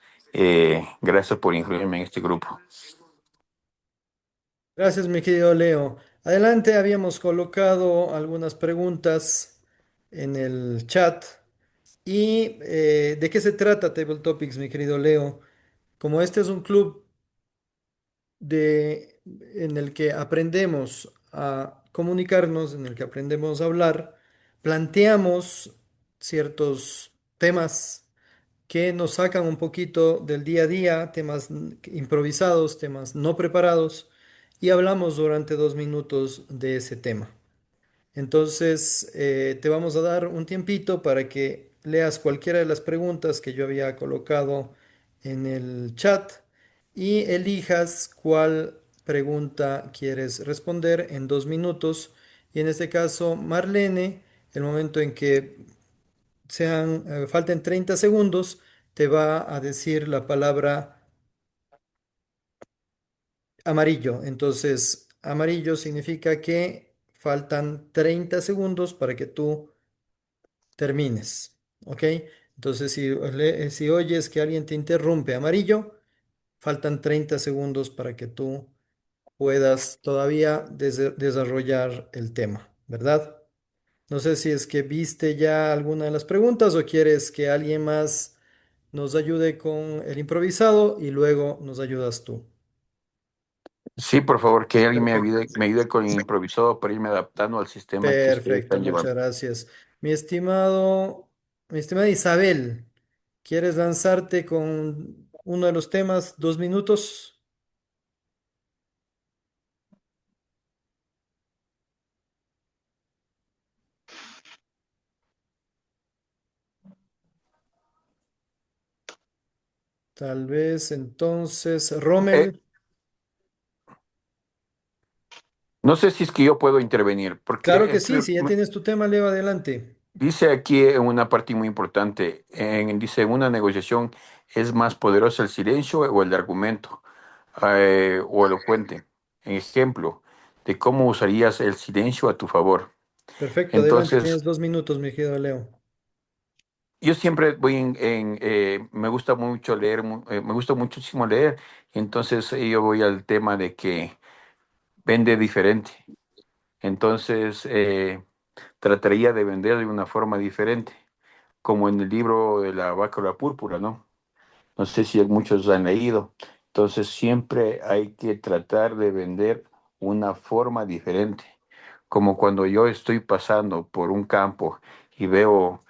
gracias por incluirme en este grupo. Gracias, mi querido Leo. Adelante, habíamos colocado algunas preguntas en el chat. ¿Y de qué se trata Table Topics, mi querido Leo? Como este es un club en el que aprendemos a comunicarnos, en el que aprendemos a hablar, planteamos ciertos temas que nos sacan un poquito del día a día, temas improvisados, temas no preparados, y hablamos durante 2 minutos de ese tema. Entonces, te vamos a dar un tiempito para que leas cualquiera de las preguntas que yo había colocado en el chat y elijas cuál pregunta quieres responder en 2 minutos. Y en este caso, Marlene, el momento en que falten 30 segundos, te va a decir la palabra amarillo. Entonces, amarillo significa que faltan 30 segundos para que tú termines. ¿Ok? Entonces, si oyes que alguien te interrumpe amarillo, faltan 30 segundos para que tú puedas todavía desarrollar el tema, ¿verdad? No sé si es que viste ya alguna de las preguntas o quieres que alguien más nos ayude con el improvisado y luego nos ayudas tú. Sí, por favor, que alguien Perfecto. me ayude con el improvisado para irme adaptando al sistema que ustedes Perfecto, están muchas llevando. gracias. Mi estimado, mi estimada Isabel, ¿quieres lanzarte con uno de los temas? 2 minutos. Tal vez entonces, Eh, Rommel. no sé si es que yo puedo intervenir, Claro porque que sí, si ya tienes tu tema, Leo, adelante. dice aquí en una parte muy importante, dice, en una negociación es más poderoso el silencio o el argumento, o elocuente. Ejemplo de cómo usarías el silencio a tu favor. Perfecto, adelante, Entonces, tienes 2 minutos, mi querido Leo. yo siempre voy me gusta mucho leer, me gusta muchísimo leer, entonces yo voy al tema de que vende diferente. Entonces, trataría de vender de una forma diferente, como en el libro de la bácora púrpura, ¿no? No sé si muchos han leído. Entonces, siempre hay que tratar de vender una forma diferente. Como cuando yo estoy pasando por un campo y veo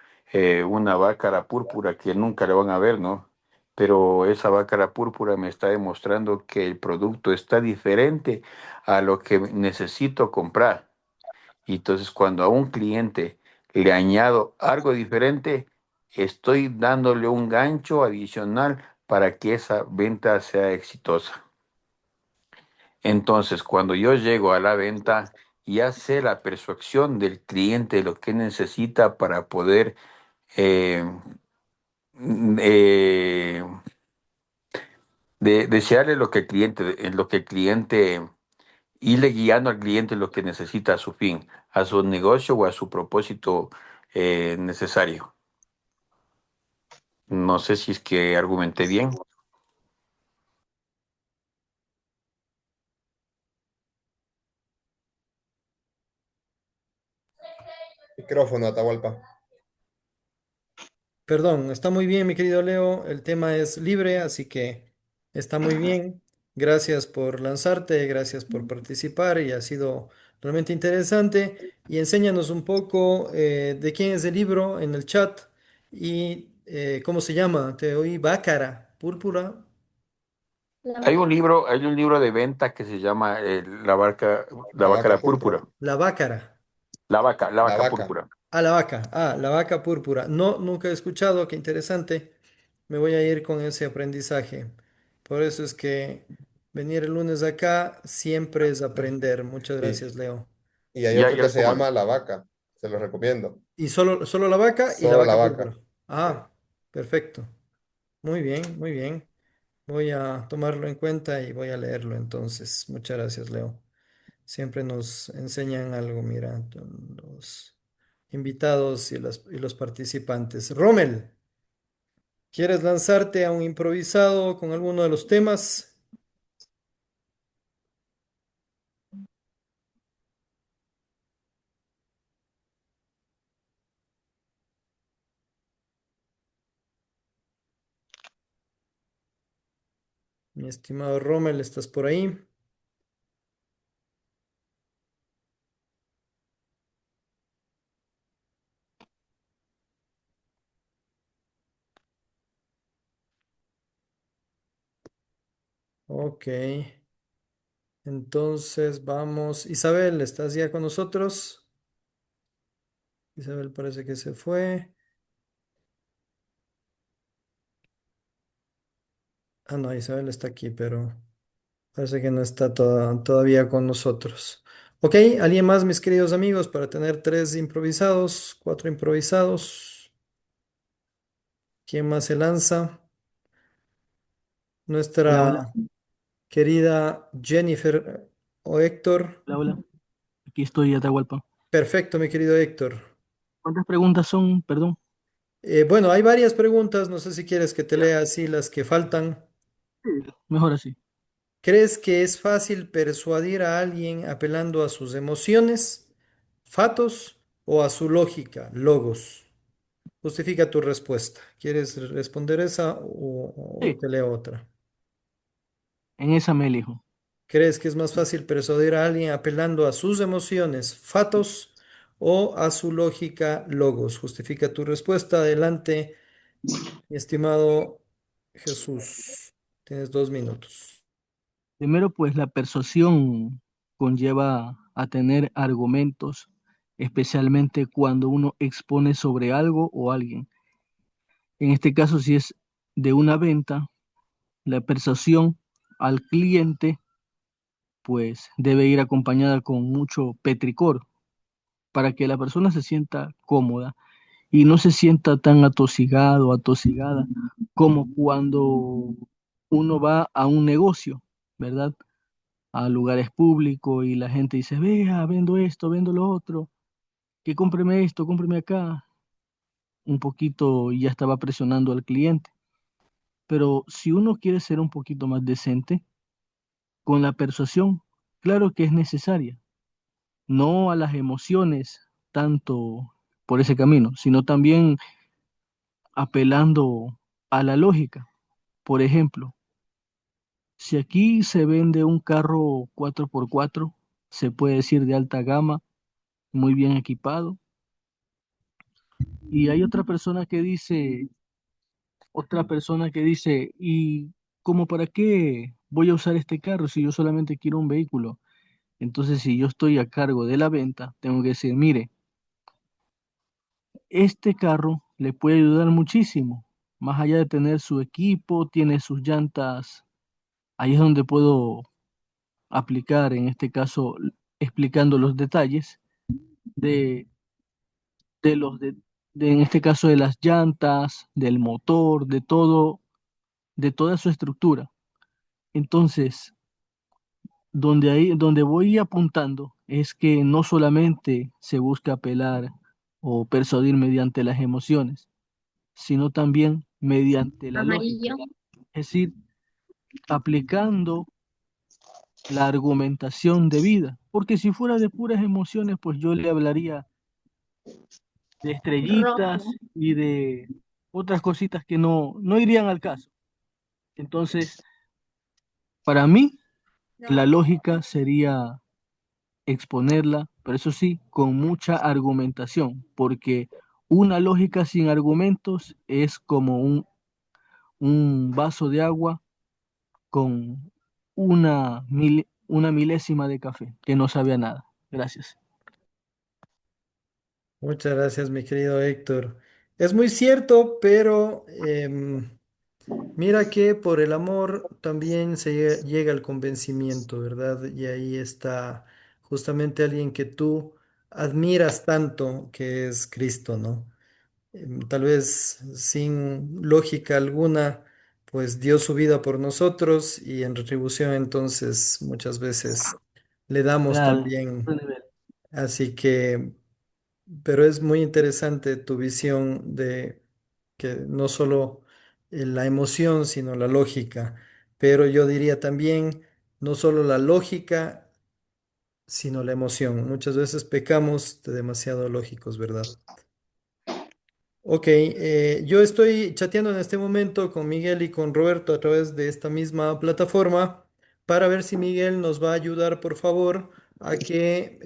una bácara púrpura que nunca le van a ver, ¿no? Pero esa bácara púrpura me está demostrando que el producto está diferente a lo que necesito comprar. Y entonces cuando a un cliente le añado algo diferente, estoy dándole un gancho adicional para que esa venta sea exitosa. Entonces, cuando yo llego a la venta, ya sé la persuasión del cliente, lo que necesita para poder eh, de desearle lo que el cliente, en lo que el cliente, irle guiando al cliente lo que necesita a su fin, a su negocio o a su propósito necesario. No sé si es que argumenté bien. Micrófono, Atahualpa. Perdón, está muy bien, mi querido Leo. El tema es libre, así que está muy bien. Gracias por lanzarte, gracias por participar y ha sido realmente interesante. Y enséñanos un poco de quién es el libro en el chat y cómo se llama. Te oí Bácara, Púrpura. La vaca. Hay un libro de venta que se llama La La vaca vaca la púrpura. púrpura. La Bácara. La La vaca vaca. púrpura. Ah, la vaca. Ah, la vaca púrpura. No, nunca he escuchado, qué interesante. Me voy a ir con ese aprendizaje. Por eso es que venir el lunes acá siempre es aprender. Muchas Y, gracias, Leo. y hay Ya, otro ya que lo se pongo. llama La Vaca. Se lo recomiendo. Y solo la vaca y la Solo la vaca vaca. púrpura. Sí. Ah, perfecto. Muy bien, muy bien. Voy a tomarlo en cuenta y voy a leerlo entonces. Muchas gracias, Leo. Siempre nos enseñan algo, mira, los invitados y los participantes. Rommel. ¿Quieres lanzarte a un improvisado con alguno de los temas? Mi estimado Rommel, ¿estás por ahí? Ok, entonces vamos. Isabel, ¿estás ya con nosotros? Isabel parece que se fue. Ah, no, Isabel está aquí, pero parece que no está todavía con nosotros. Ok, ¿alguien más, mis queridos amigos, para tener tres improvisados, cuatro improvisados? ¿Quién más se lanza? Hola, hola, Nuestra querida Jennifer o Héctor. hola, hola. Aquí estoy, Atahualpa. Perfecto, mi querido Héctor. ¿Cuántas preguntas son? Perdón. Bueno, hay varias preguntas, no sé si quieres que te lea así las que faltan. Sí. Mejor así. ¿Crees que es fácil persuadir a alguien apelando a sus emociones, fatos o a su lógica, logos? Justifica tu respuesta. ¿Quieres responder esa o Sí, te leo otra? en esa me elijo. ¿Crees que es más fácil persuadir a alguien apelando a sus emociones, fatos o a su lógica, logos? Justifica tu respuesta. Adelante, mi estimado Jesús. Tienes 2 minutos. Primero, pues la persuasión conlleva a tener argumentos, especialmente cuando uno expone sobre algo o alguien. En este caso, si es de una venta, la persuasión al cliente, pues debe ir acompañada con mucho petricor para que la persona se sienta cómoda y no se sienta tan atosigado o atosigada como cuando uno va a un negocio, ¿verdad? A lugares públicos y la gente dice, vea, vendo esto, vendo lo otro, que cómpreme esto, cómpreme acá. Un poquito ya estaba presionando al cliente. Pero si uno quiere ser un poquito más decente, con la persuasión, claro que es necesaria, no a las emociones tanto por ese camino, sino también apelando a la lógica. Por ejemplo, si aquí se vende un carro 4x4, se puede decir de alta gama, muy bien equipado, y hay otra persona que dice, ¿y cómo para qué voy a usar este carro si yo solamente quiero un vehículo? Entonces, si yo estoy a cargo de la venta, tengo que decir, mire, este carro le puede ayudar muchísimo. Más allá de tener su equipo, tiene sus llantas. Ahí es donde puedo aplicar, en este caso, explicando los detalles de, de los en este caso, de las llantas, del motor, de todo, de toda su estructura. Entonces, donde voy apuntando es que no solamente se busca apelar o persuadir mediante las emociones, sino también mediante la lógica. Amarillo. Es decir, aplicando la argumentación de vida. Porque si fuera de puras emociones, pues yo le hablaría de estrellitas Rojo. y de otras cositas que no irían al caso. Entonces, para mí, la lógica sería exponerla, pero eso sí, con mucha argumentación, porque una lógica sin argumentos es como un vaso de agua con una milésima de café, que no sabe a nada. Gracias. Muchas gracias, mi querido Héctor. Es muy cierto, pero mira que por el amor también llega el convencimiento, ¿verdad? Y ahí está justamente alguien que tú admiras tanto, que es Cristo, ¿no? Tal vez sin lógica alguna, pues dio su vida por nosotros y en retribución entonces muchas veces le damos Claro. también. Así que, pero es muy interesante tu visión de que no solo la emoción, sino la lógica. Pero yo diría también, no solo la lógica, sino la emoción. Muchas veces pecamos de demasiado lógicos, ¿verdad? Ok, yo estoy chateando en este momento con Miguel y con Roberto a través de esta misma plataforma para ver si Miguel nos va a ayudar, por favor, a que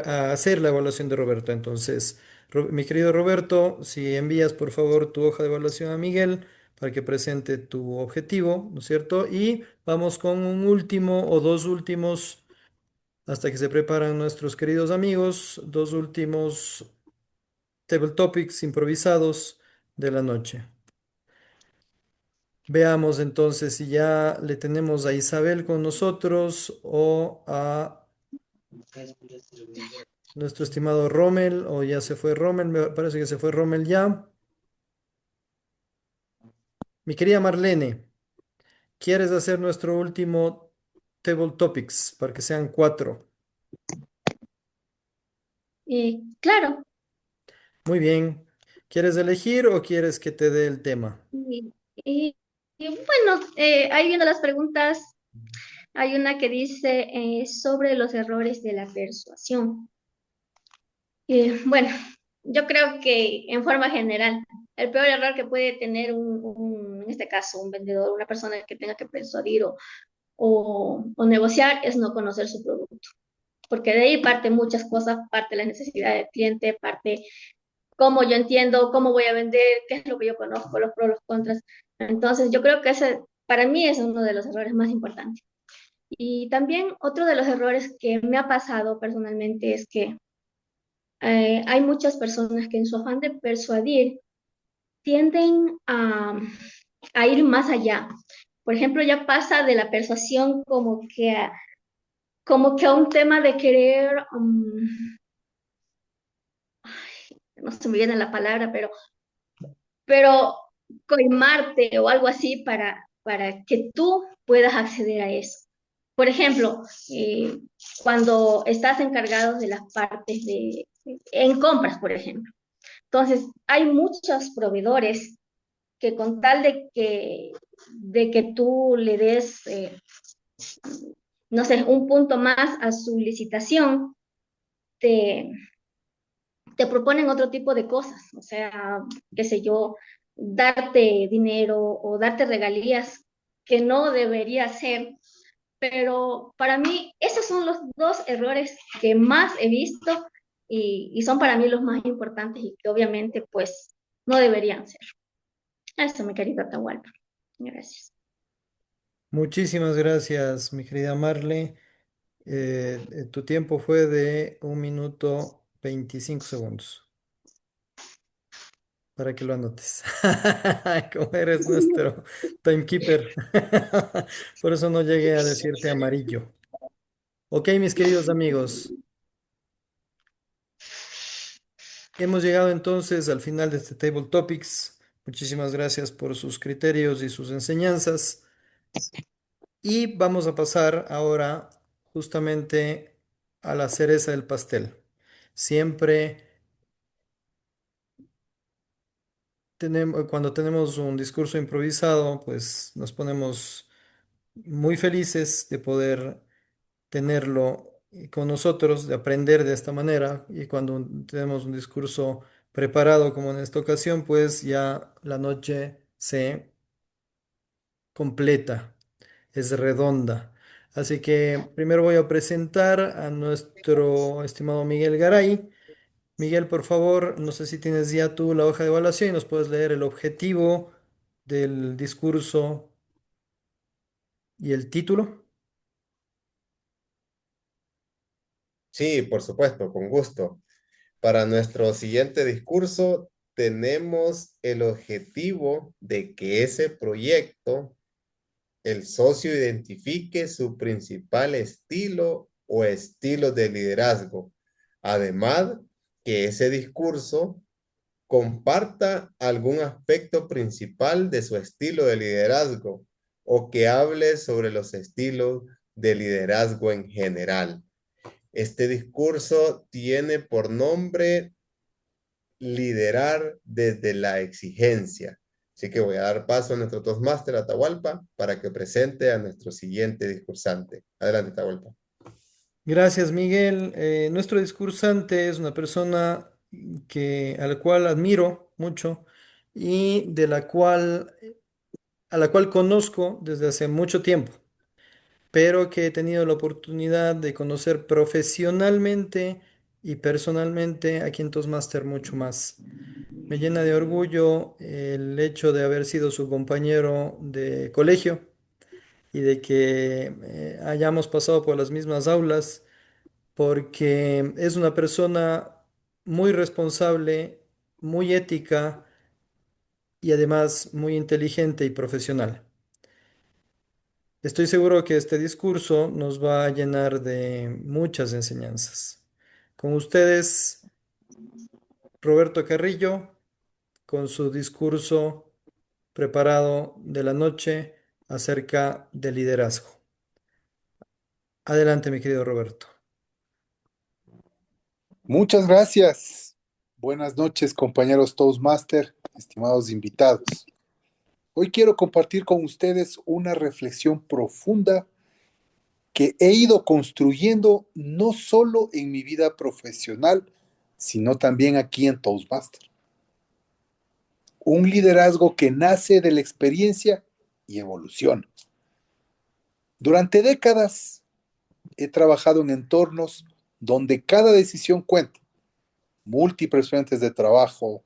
a hacer la evaluación de Roberto. Entonces, mi querido Roberto, si envías, por favor, tu hoja de evaluación a Miguel para que presente tu objetivo, ¿no es cierto? Y vamos con un último o dos últimos, hasta que se preparan nuestros queridos amigos, dos últimos table topics improvisados de la noche. Veamos entonces si ya le tenemos a Isabel con nosotros o a nuestro estimado Rommel, o ya se fue Rommel, me parece que se fue Rommel ya. Mi querida Marlene, ¿quieres hacer nuestro último table topics para que sean cuatro? Claro. Muy bien. ¿Quieres elegir o quieres que te dé el tema? Bueno, ahí viendo las preguntas, hay una que dice sobre los errores de la persuasión. Bueno, yo creo que en forma general, el peor error que puede tener en este caso, un vendedor, una persona que tenga que persuadir o negociar es no conocer su producto, porque de ahí parte muchas cosas, parte la necesidad del cliente, parte cómo yo entiendo, cómo voy a vender, qué es lo que yo conozco, los pros, los contras. Entonces, yo creo que ese para mí es uno de los errores más importantes. Y también otro de los errores que me ha pasado personalmente es que hay muchas personas que en su afán de persuadir tienden a ir más allá. Por ejemplo, ya pasa de la persuasión como que a un tema de querer, no se me viene la palabra, pero coimarte o algo así para que tú puedas acceder a eso. Por ejemplo, cuando estás encargado de las partes en compras, por ejemplo. Entonces, hay muchos proveedores que con tal de que tú le des, no sé, un punto más a su licitación, te, te proponen otro tipo de cosas, o sea, qué sé yo, darte dinero o darte regalías que no debería ser. Pero para mí, esos son los dos errores que más he visto y son para mí los más importantes y que obviamente pues no deberían ser. Eso, mi querida Atahualpa. Gracias. Muchísimas gracias, mi querida Marle. Tu tiempo fue de 1 minuto 25 segundos, para que lo anotes. Como eres nuestro timekeeper. Por eso no llegué a decirte amarillo. Ok, mis queridos amigos, hemos llegado entonces al final de este Table Topics. Muchísimas gracias por sus criterios y sus enseñanzas. Y vamos a pasar ahora justamente a la cereza del pastel. Siempre cuando tenemos un discurso improvisado, pues nos ponemos muy felices de poder tenerlo con nosotros, de aprender de esta manera. Y cuando tenemos un discurso preparado, como en esta ocasión, pues ya la noche se completa, es redonda. Así que primero voy a presentar a nuestro estimado Miguel Garay. Miguel, por favor, no sé si tienes ya tú la hoja de evaluación y nos puedes leer el objetivo del discurso y el título. Sí, por supuesto, con gusto. Para nuestro siguiente discurso, tenemos el objetivo de que ese proyecto, el socio identifique su principal estilo o estilo de liderazgo. Además, que ese discurso comparta algún aspecto principal de su estilo de liderazgo o que hable sobre los estilos de liderazgo en general. Este discurso tiene por nombre liderar desde la exigencia. Así que voy a dar paso a nuestro Toastmaster Atahualpa para que presente a nuestro siguiente discursante. Adelante, Atahualpa. Gracias, Miguel. Nuestro discursante es una persona a la cual admiro mucho y a la cual conozco desde hace mucho tiempo, pero que he tenido la oportunidad de conocer profesionalmente y personalmente aquí en Toastmaster mucho más. Me llena de orgullo el hecho de haber sido su compañero de colegio y de que hayamos pasado por las mismas aulas, porque es una persona muy responsable, muy ética y además muy inteligente y profesional. Estoy seguro que este discurso nos va a llenar de muchas enseñanzas. Con ustedes, Roberto Carrillo, con su discurso preparado de la noche acerca del liderazgo. Adelante, mi querido Roberto. Muchas gracias. Buenas noches, compañeros Toastmaster, estimados invitados. Hoy quiero compartir con ustedes una reflexión profunda que he ido construyendo no solo en mi vida profesional, sino también aquí en Toastmaster. Un liderazgo que nace de la experiencia y evoluciona. Durante décadas he trabajado en entornos donde cada decisión cuenta. Múltiples frentes de trabajo,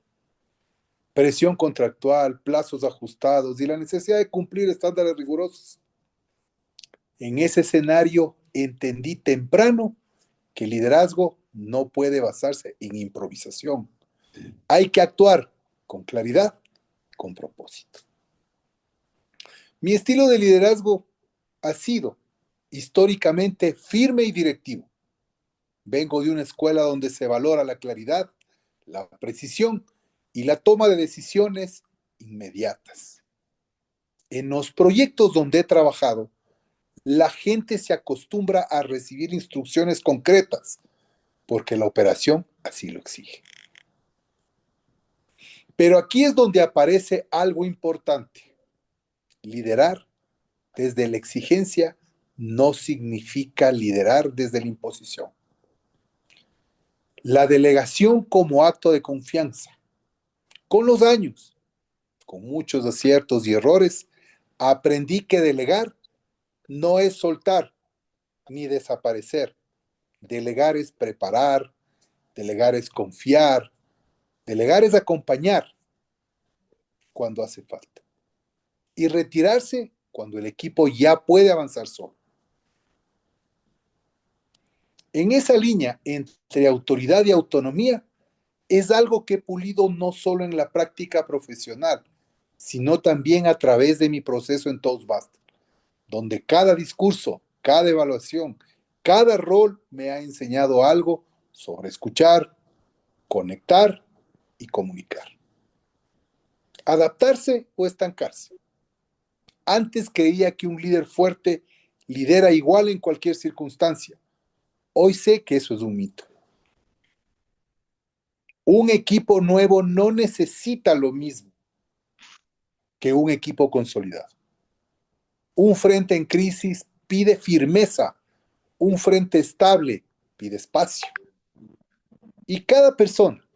presión contractual, plazos ajustados y la necesidad de cumplir estándares rigurosos. En ese escenario entendí temprano que el liderazgo no puede basarse en improvisación. Hay que actuar con claridad, con propósito. Mi estilo de liderazgo ha sido históricamente firme y directivo. Vengo de una escuela donde se valora la claridad, la precisión y la toma de decisiones inmediatas. En los proyectos donde he trabajado, la gente se acostumbra a recibir instrucciones concretas porque la operación así lo exige. Pero aquí es donde aparece algo importante. Liderar desde la exigencia no significa liderar desde la imposición. La delegación como acto de confianza. Con los años, con muchos aciertos y errores, aprendí que delegar no es soltar ni desaparecer. Delegar es preparar, delegar es confiar, delegar es acompañar cuando hace falta y retirarse cuando el equipo ya puede avanzar solo. En esa línea entre autoridad y autonomía es algo que he pulido no solo en la práctica profesional, sino también a través de mi proceso en Toastmasters, donde cada discurso, cada evaluación, cada rol me ha enseñado algo sobre escuchar, conectar y comunicar. Adaptarse o estancarse. Antes creía que un líder fuerte lidera igual en cualquier circunstancia. Hoy sé que eso es un mito. Un equipo nuevo no necesita lo mismo que un equipo consolidado. Un frente en crisis pide firmeza, un frente estable pide espacio. Y cada persona,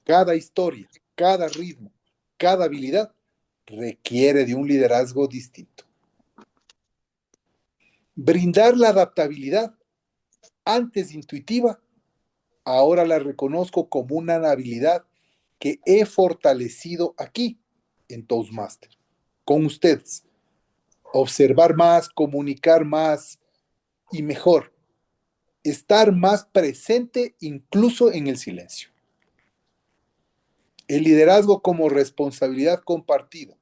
cada historia, cada ritmo, cada habilidad requiere de un liderazgo distinto. Brindar la adaptabilidad, antes intuitiva, ahora la reconozco como una habilidad que he fortalecido aquí en Toastmaster, con ustedes. Observar más, comunicar más y mejor. Estar más presente incluso en el silencio. El liderazgo como responsabilidad compartida.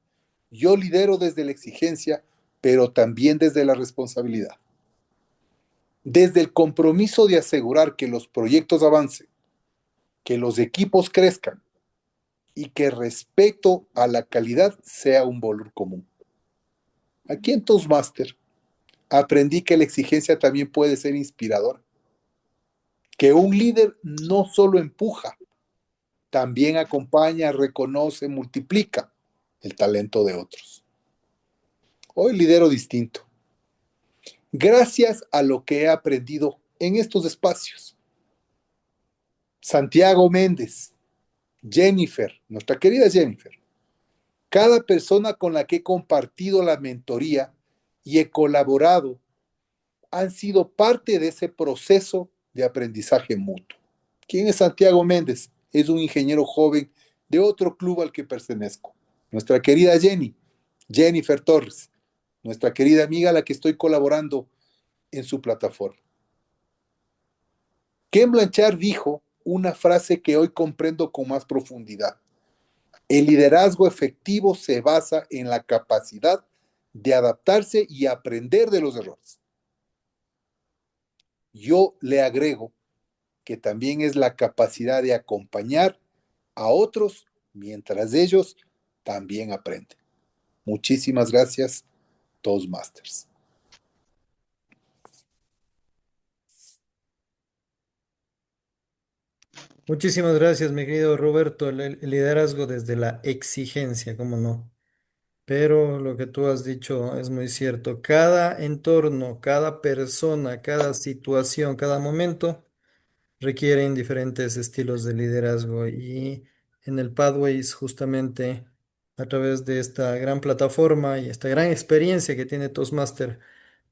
Yo lidero desde la exigencia, pero también desde la responsabilidad. Desde el compromiso de asegurar que los proyectos avancen, que los equipos crezcan y que respeto a la calidad sea un valor común. Aquí en Toastmaster aprendí que la exigencia también puede ser inspiradora, que un líder no solo empuja, también acompaña, reconoce, multiplica el talento de otros. Hoy lidero distinto, gracias a lo que he aprendido en estos espacios. Santiago Méndez, Jennifer, nuestra querida Jennifer, cada persona con la que he compartido la mentoría y he colaborado han sido parte de ese proceso de aprendizaje mutuo. ¿Quién es Santiago Méndez? Es un ingeniero joven de otro club al que pertenezco. Nuestra querida Jennifer Torres, nuestra querida amiga a la que estoy colaborando en su plataforma. Ken Blanchard dijo una frase que hoy comprendo con más profundidad. El liderazgo efectivo se basa en la capacidad de adaptarse y aprender de los errores. Yo le agrego que también es la capacidad de acompañar a otros mientras ellos también aprenden. Muchísimas gracias, Toastmasters. Muchísimas gracias, mi querido Roberto. El liderazgo desde la exigencia, cómo no. Pero lo que tú has dicho es muy cierto. Cada entorno, cada persona, cada situación, cada momento requieren diferentes estilos de liderazgo y en el Pathways justamente a través de esta gran plataforma y esta gran experiencia que tiene Toastmaster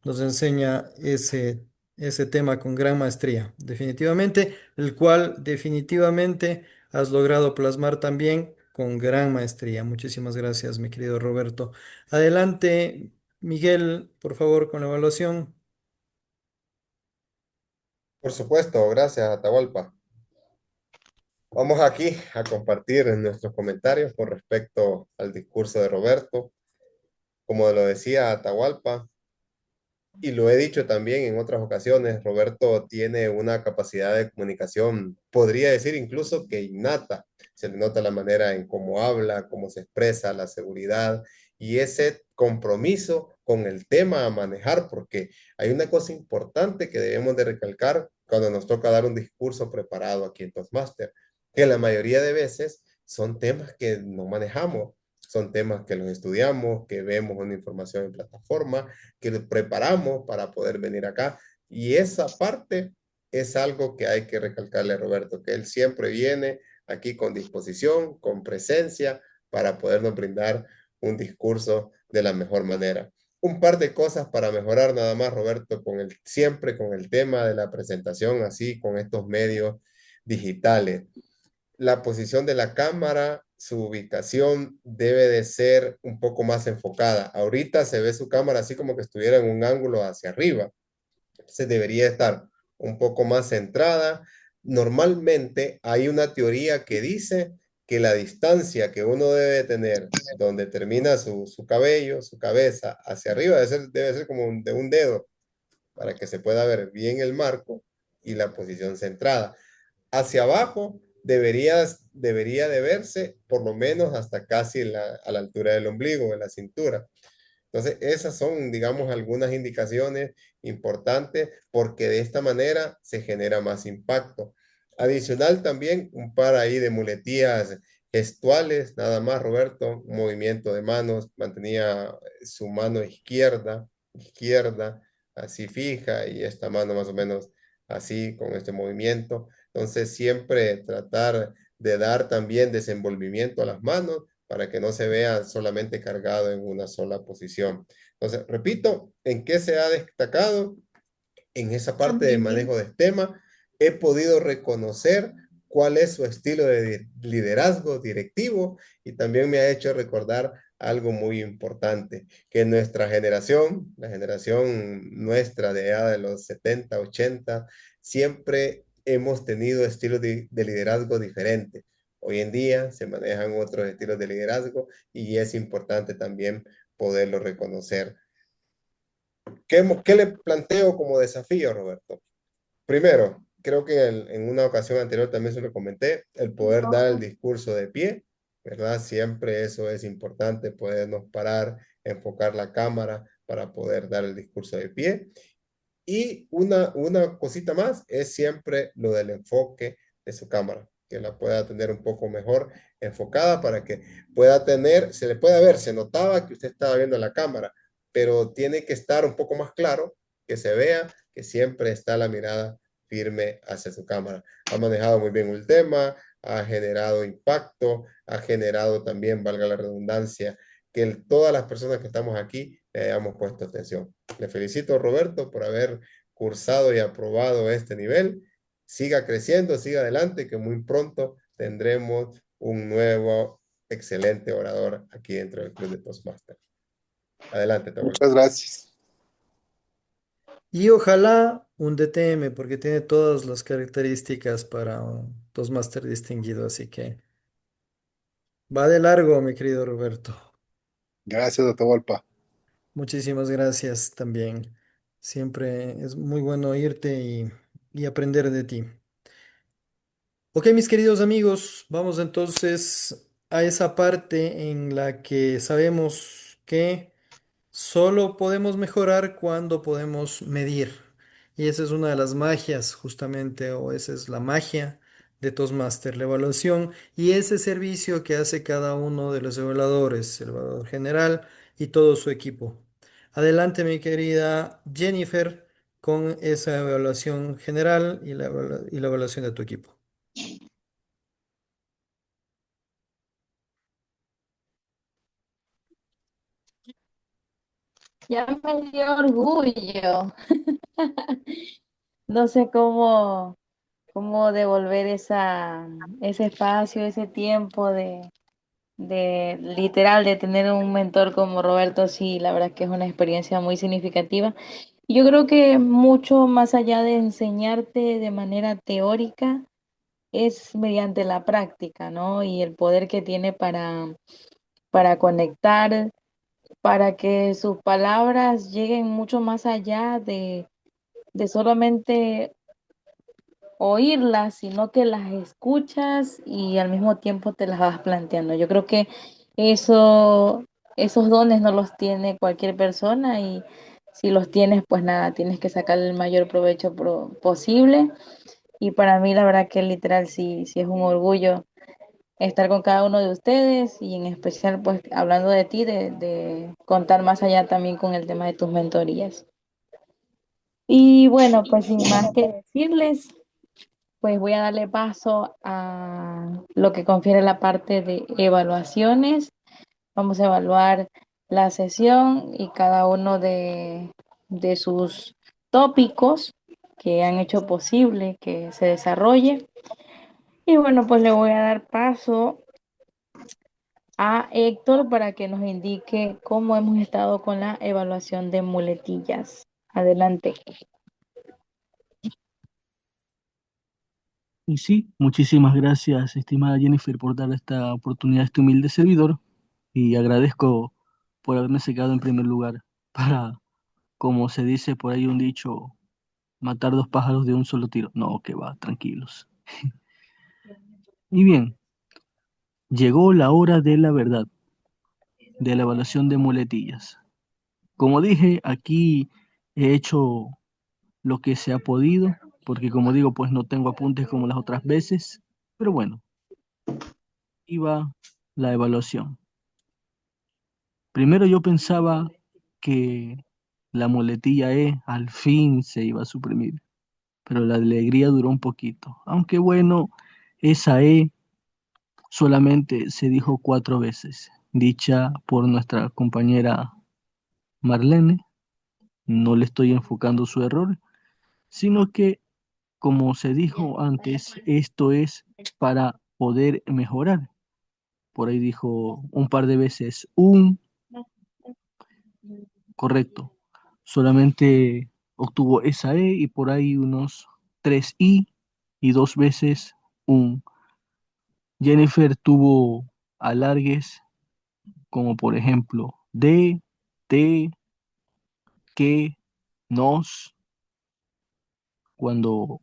nos enseña ese tema con gran maestría, definitivamente, el cual definitivamente has logrado plasmar también con gran maestría. Muchísimas gracias, mi querido Roberto. Adelante, Miguel, por favor, con la evaluación. Por supuesto, gracias, Atahualpa. Vamos aquí a compartir nuestros comentarios con respecto al discurso de Roberto. Como lo decía Atahualpa, y lo he dicho también en otras ocasiones, Roberto tiene una capacidad de comunicación, podría decir incluso que innata. Se le nota la manera en cómo habla, cómo se expresa, la seguridad y ese compromiso con el tema a manejar, porque hay una cosa importante que debemos de recalcar cuando nos toca dar un discurso preparado aquí en Toastmaster, que la mayoría de veces son temas que no manejamos. Son temas que los estudiamos, que vemos una información en plataforma, que preparamos para poder venir acá. Y esa parte es algo que hay que recalcarle a Roberto, que él siempre viene aquí con disposición, con presencia, para podernos brindar un discurso de la mejor manera. Un par de cosas para mejorar nada más, Roberto, siempre con el tema de la presentación, así con estos medios digitales. La posición de la cámara, su ubicación debe de ser un poco más enfocada. Ahorita se ve su cámara así como que estuviera en un ángulo hacia arriba. Entonces debería estar un poco más centrada. Normalmente hay una teoría que dice que la distancia que uno debe tener donde termina su cabello, su cabeza, hacia arriba debe ser como de un dedo para que se pueda ver bien el marco y la posición centrada. Hacia abajo debería de verse por lo menos hasta casi a la altura del ombligo, de la cintura. Entonces, esas son, digamos, algunas indicaciones importantes porque de esta manera se genera más impacto. Adicional también un par ahí de muletillas gestuales, nada más, Roberto, un movimiento de manos, mantenía su mano izquierda, así fija y esta mano más o menos así con este movimiento. Entonces, siempre tratar de dar también desenvolvimiento a las manos para que no se vea solamente cargado en una sola posición. Entonces, repito, ¿en qué se ha destacado? En esa parte de También. manejo de tema, he podido reconocer cuál es su estilo de liderazgo directivo y también me ha hecho recordar algo muy importante, que nuestra generación, la generación nuestra de edad de los 70 80 siempre hemos tenido estilos de liderazgo diferentes. Hoy en día se manejan otros estilos de liderazgo y es importante también poderlo reconocer. ¿Qué le planteo como desafío, Roberto? Primero, creo que en una ocasión anterior también se lo comenté, el poder dar el discurso de pie, ¿verdad? Siempre eso es importante, podernos parar, enfocar la cámara para poder dar el discurso de pie. Y una cosita más es siempre lo del enfoque de su cámara, que la pueda tener un poco mejor enfocada para que pueda tener, se le pueda ver, se notaba que usted estaba viendo la cámara, pero tiene que estar un poco más claro, que se vea que siempre está la mirada firme hacia su cámara. Ha manejado muy bien el tema, ha generado impacto, ha generado también, valga la redundancia, que todas las personas que estamos aquí le hayamos puesto atención. Le felicito, Roberto, por haber cursado y aprobado este nivel. Siga creciendo, siga adelante, que muy pronto tendremos un nuevo excelente orador aquí dentro del Club de Toastmasters. Adelante, Tahuel. Muchas gracias. Y ojalá un DTM, porque tiene todas las características para un Toastmaster distinguido, así que va de largo, mi querido Roberto. Gracias, Atahualpa. Muchísimas gracias también. Siempre es muy bueno oírte y aprender de ti. Ok, mis queridos amigos, vamos entonces a esa parte en la que sabemos que solo podemos mejorar cuando podemos medir. Y esa es una de las magias, justamente, o esa es la magia de Toastmaster, la evaluación y ese servicio que hace cada uno de los evaluadores, el evaluador general y todo su equipo. Adelante, mi querida Jennifer, con esa evaluación general y la evaluación de tu equipo. Ya me dio orgullo. No sé cómo devolver ese espacio, ese tiempo de literal de tener un mentor como Roberto. Sí, la verdad que es una experiencia muy significativa. Y yo creo que mucho más allá de enseñarte de manera teórica, es mediante la práctica, ¿no? Y el poder que tiene para conectar, para que sus palabras lleguen mucho más allá de solamente oírlas, sino que las escuchas y al mismo tiempo te las vas planteando. Yo creo que eso, esos dones no los tiene cualquier persona y si los tienes, pues nada, tienes que sacarle el mayor provecho posible. Y para mí, la verdad que literal sí es un orgullo estar con cada uno de ustedes y en especial, pues hablando de ti, de contar más allá también con el tema de tus mentorías. Y bueno, pues sin más que decirles, pues voy a darle paso a lo que confiere la parte de evaluaciones. Vamos a evaluar la sesión y cada uno de sus tópicos que han hecho posible que se desarrolle. Y bueno, pues le voy a dar paso a Héctor para que nos indique cómo hemos estado con la evaluación de muletillas. Adelante. Y sí, muchísimas gracias, estimada Jennifer, por dar esta oportunidad a este humilde servidor y agradezco por haberme quedado en primer lugar para, como se dice por ahí un dicho, matar dos pájaros de un solo tiro. No, que va, tranquilos. Y bien, llegó la hora de la verdad, de la evaluación de muletillas. Como dije, aquí he hecho lo que se ha podido, porque como digo, pues no tengo apuntes como las otras veces, pero bueno, iba la evaluación. Primero yo pensaba que la muletilla E al fin se iba a suprimir, pero la alegría duró un poquito. Aunque bueno, esa E solamente se dijo 4 veces, dicha por nuestra compañera Marlene. No le estoy enfocando su error, sino que, como se dijo antes, esto es para poder mejorar. Por ahí dijo un par de veces correcto. Solamente obtuvo esa E y por ahí unos 3 I y 2 veces un. Jennifer tuvo alargues como por ejemplo de, que, nos, cuando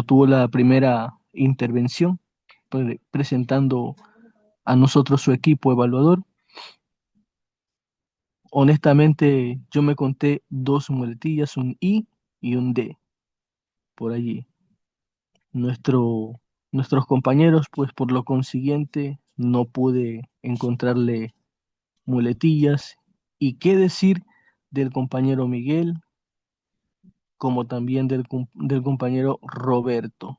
tuvo la primera intervención, presentando a nosotros su equipo evaluador. Honestamente, yo me conté 2 muletillas, un I y un D, por allí. Nuestro, Nuestros compañeros, pues por lo consiguiente, no pude encontrarle muletillas. ¿Y qué decir del compañero Miguel, como también del compañero Roberto?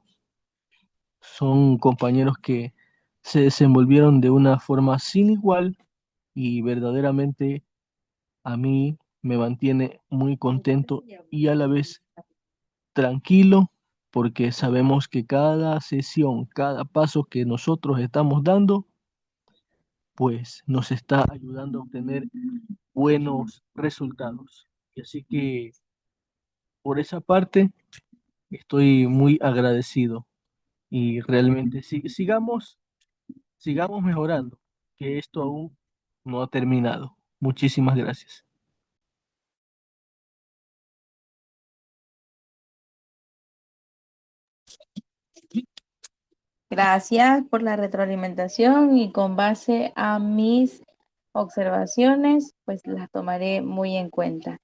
Son compañeros que se desenvolvieron de una forma sin igual y verdaderamente a mí me mantiene muy contento y a la vez tranquilo, porque sabemos que cada sesión, cada paso que nosotros estamos dando, pues nos está ayudando a obtener buenos resultados. Y así que por esa parte estoy muy agradecido y realmente sigamos mejorando, que esto aún no ha terminado. Muchísimas gracias. Gracias por la retroalimentación y con base a mis observaciones, pues las tomaré muy en cuenta.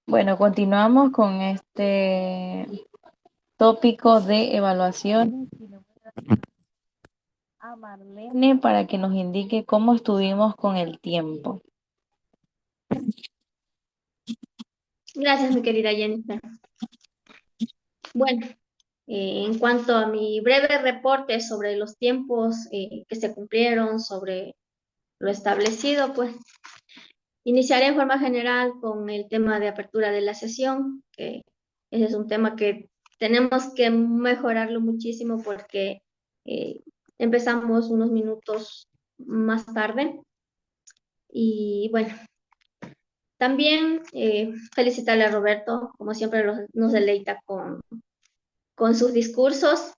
Bueno, continuamos con este tópico de evaluación. A Marlene para que nos indique cómo estuvimos con el tiempo. Gracias, mi querida Jennifer. Bueno, en cuanto a mi breve reporte sobre los tiempos que se cumplieron, sobre lo establecido, pues iniciaré en forma general con el tema de apertura de la sesión, que ese es un tema que tenemos que mejorarlo muchísimo porque eh, empezamos unos minutos más tarde. Y bueno, también felicitarle a Roberto, como siempre nos deleita con sus discursos.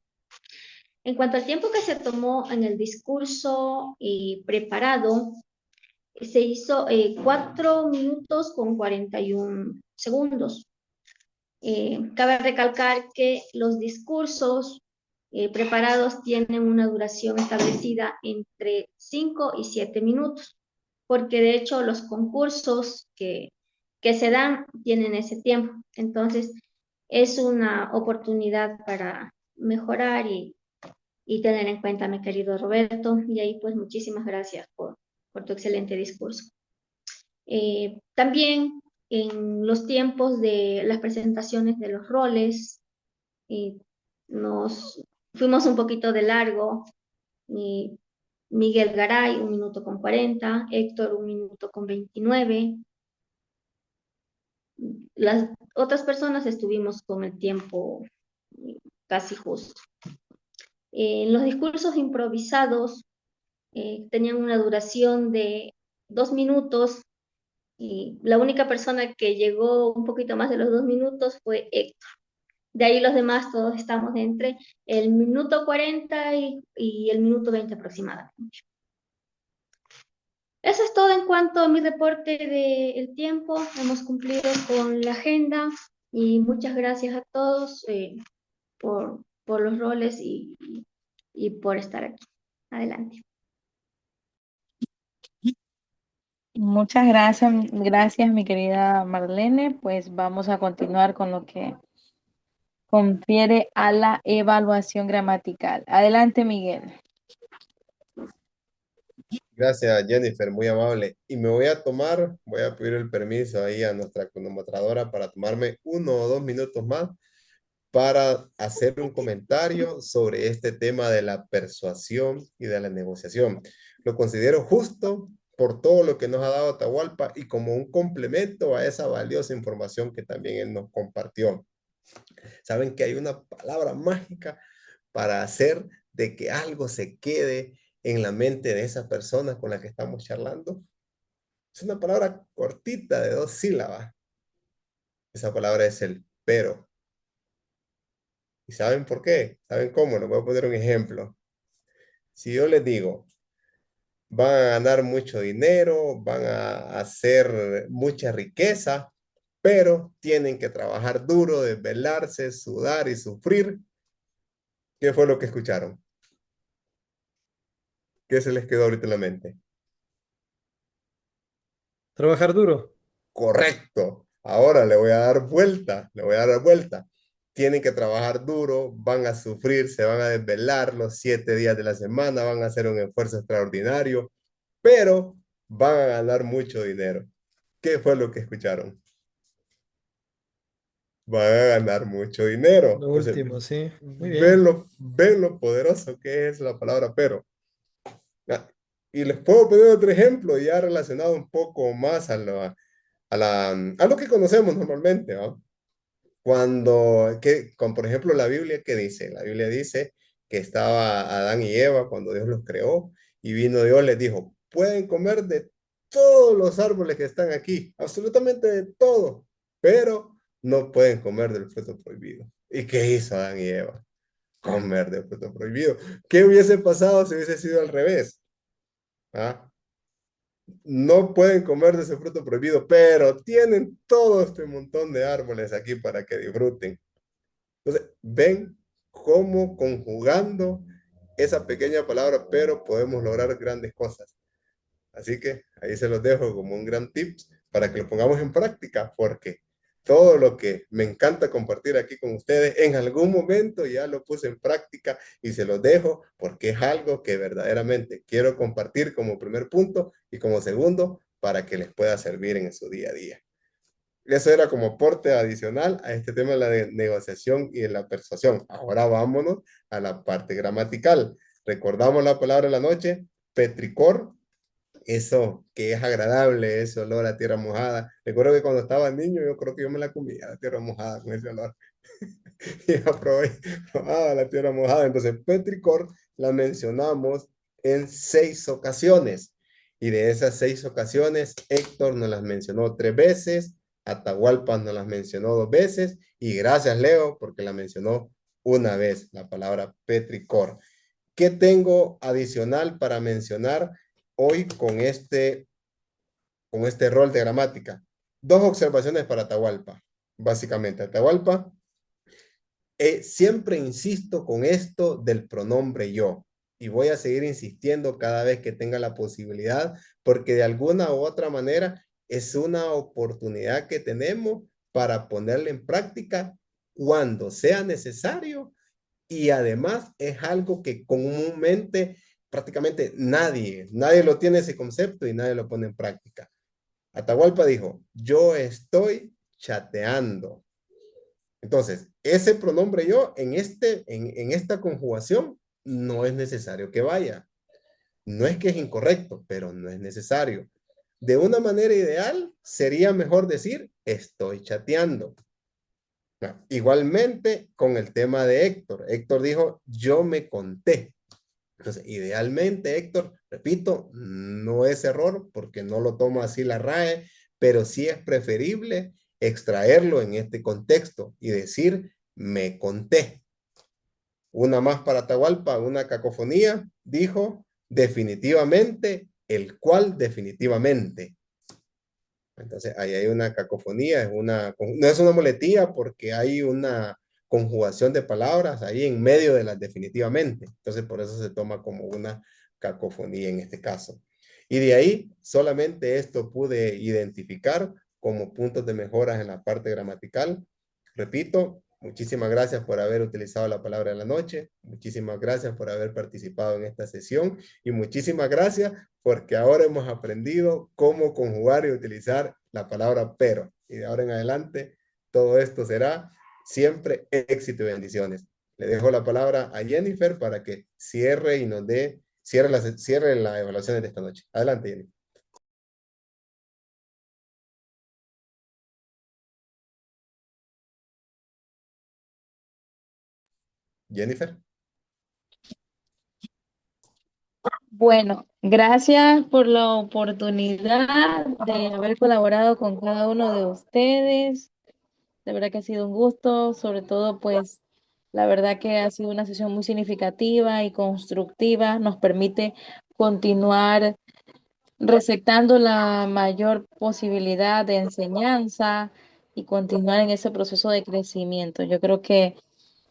En cuanto al tiempo que se tomó en el discurso preparado, se hizo 4 minutos con 41 segundos. Cabe recalcar que los discursos preparados tienen una duración establecida entre 5 y 7 minutos, porque de hecho los concursos que se dan tienen ese tiempo. Entonces, es una oportunidad para mejorar y tener en cuenta, mi querido Roberto. Y ahí, pues, muchísimas gracias por tu excelente discurso. También en los tiempos de las presentaciones de los roles, nos fuimos un poquito de largo. Miguel Garay, 1 minuto con 40, Héctor, 1 minuto con 29. Las otras personas estuvimos con el tiempo casi justo. Los discursos improvisados tenían una duración de 2 minutos y la única persona que llegó un poquito más de los 2 minutos fue Héctor. De ahí los demás todos estamos entre el minuto 40 y el minuto 20 aproximadamente. Eso es todo en cuanto a mi reporte del tiempo. Hemos cumplido con la agenda y muchas gracias a todos por los roles y por estar aquí. Adelante. Muchas gracias, mi querida Marlene. Pues vamos a continuar con lo que confiere a la evaluación gramatical. Adelante, Miguel. Gracias, Jennifer, muy amable. Y me voy a pedir el permiso ahí a nuestra cronometradora para tomarme 1 o 2 minutos más para hacer un comentario sobre este tema de la persuasión y de la negociación. Lo considero justo por todo lo que nos ha dado Atahualpa y como un complemento a esa valiosa información que también él nos compartió. Saben que hay una palabra mágica para hacer de que algo se quede en la mente de esa persona con la que estamos charlando. Es una palabra cortita de 2 sílabas. Esa palabra es el pero. ¿Y saben por qué? ¿Saben cómo? Les voy a poner un ejemplo. Si yo les digo, van a ganar mucho dinero, van a hacer mucha riqueza, pero tienen que trabajar duro, desvelarse, sudar y sufrir, ¿qué fue lo que escucharon? ¿Qué se les quedó ahorita en la mente? Trabajar duro. Correcto. Ahora le voy a dar vuelta, le voy a dar vuelta. Tienen que trabajar duro, van a sufrir, se van a desvelar los 7 días de la semana, van a hacer un esfuerzo extraordinario, pero van a ganar mucho dinero. ¿Qué fue lo que escucharon? Van a ganar mucho dinero. Lo Entonces, último, sí. Muy bien. ven lo poderoso que es la palabra pero. Ah, y les puedo poner otro ejemplo ya relacionado un poco más a lo que conocemos normalmente, ¿va? Por ejemplo, la Biblia, ¿qué dice? La Biblia dice que estaba Adán y Eva cuando Dios los creó y vino Dios, les dijo, pueden comer de todos los árboles que están aquí, absolutamente de todo, pero no pueden comer del fruto prohibido. ¿Y qué hizo Adán y Eva? Comer del fruto prohibido. ¿Qué hubiese pasado si hubiese sido al revés? ¿Ah? No pueden comer de ese fruto prohibido, pero tienen todo este montón de árboles aquí para que disfruten. Entonces, ven cómo conjugando esa pequeña palabra, pero podemos lograr grandes cosas. Así que ahí se los dejo como un gran tips para que lo pongamos en práctica, porque todo lo que me encanta compartir aquí con ustedes, en algún momento ya lo puse en práctica y se los dejo porque es algo que verdaderamente quiero compartir como primer punto y como segundo para que les pueda servir en su día a día. Eso era como aporte adicional a este tema de la negociación y de la persuasión. Ahora vámonos a la parte gramatical. Recordamos la palabra de la noche, petricor, eso que es agradable, ese olor a tierra mojada. Recuerdo que cuando estaba niño, yo creo que yo me la comía, la tierra mojada con ese olor. Y probaba la tierra mojada. Entonces, petricor la mencionamos en 6 ocasiones. Y de esas 6 ocasiones, Héctor nos las mencionó 3 veces, Atahualpa nos las mencionó 2 veces, y gracias, Leo, porque la mencionó una vez, la palabra petricor. ¿Qué tengo adicional para mencionar hoy con este rol de gramática? 2 observaciones para Atahualpa. Básicamente, Atahualpa, siempre insisto con esto del pronombre yo y voy a seguir insistiendo cada vez que tenga la posibilidad porque de alguna u otra manera es una oportunidad que tenemos para ponerla en práctica cuando sea necesario y además es algo que comúnmente prácticamente nadie lo tiene ese concepto y nadie lo pone en práctica. Atahualpa dijo, yo estoy chateando. Entonces, ese pronombre yo en esta conjugación no es necesario que vaya. No es que es incorrecto, pero no es necesario. De una manera ideal, sería mejor decir estoy chateando. Igualmente con el tema de Héctor. Héctor dijo yo me conté. Entonces, idealmente, Héctor, repito, no es error porque no lo toma así la RAE, pero sí es preferible extraerlo en este contexto y decir, me conté. Una más para Atahualpa, una cacofonía, dijo, definitivamente, el cual definitivamente. Entonces, ahí hay una cacofonía, no es una muletilla porque hay una conjugación de palabras ahí en medio de las definitivamente. Entonces, por eso se toma como una cacofonía en este caso. Y de ahí solamente esto pude identificar como puntos de mejoras en la parte gramatical. Repito, muchísimas gracias por haber utilizado la palabra en la noche, muchísimas gracias por haber participado en esta sesión y muchísimas gracias porque ahora hemos aprendido cómo conjugar y utilizar la palabra pero. Y de ahora en adelante, todo esto será siempre éxito y bendiciones. Le dejo la palabra a Jennifer para que cierre y nos dé, cierre la evaluación de esta noche. Adelante, Jennifer. Jennifer. Bueno, gracias por la oportunidad de haber colaborado con cada uno de ustedes. De verdad que ha sido un gusto, sobre todo pues la verdad que ha sido una sesión muy significativa y constructiva. Nos permite continuar receptando la mayor posibilidad de enseñanza y continuar en ese proceso de crecimiento. Yo creo que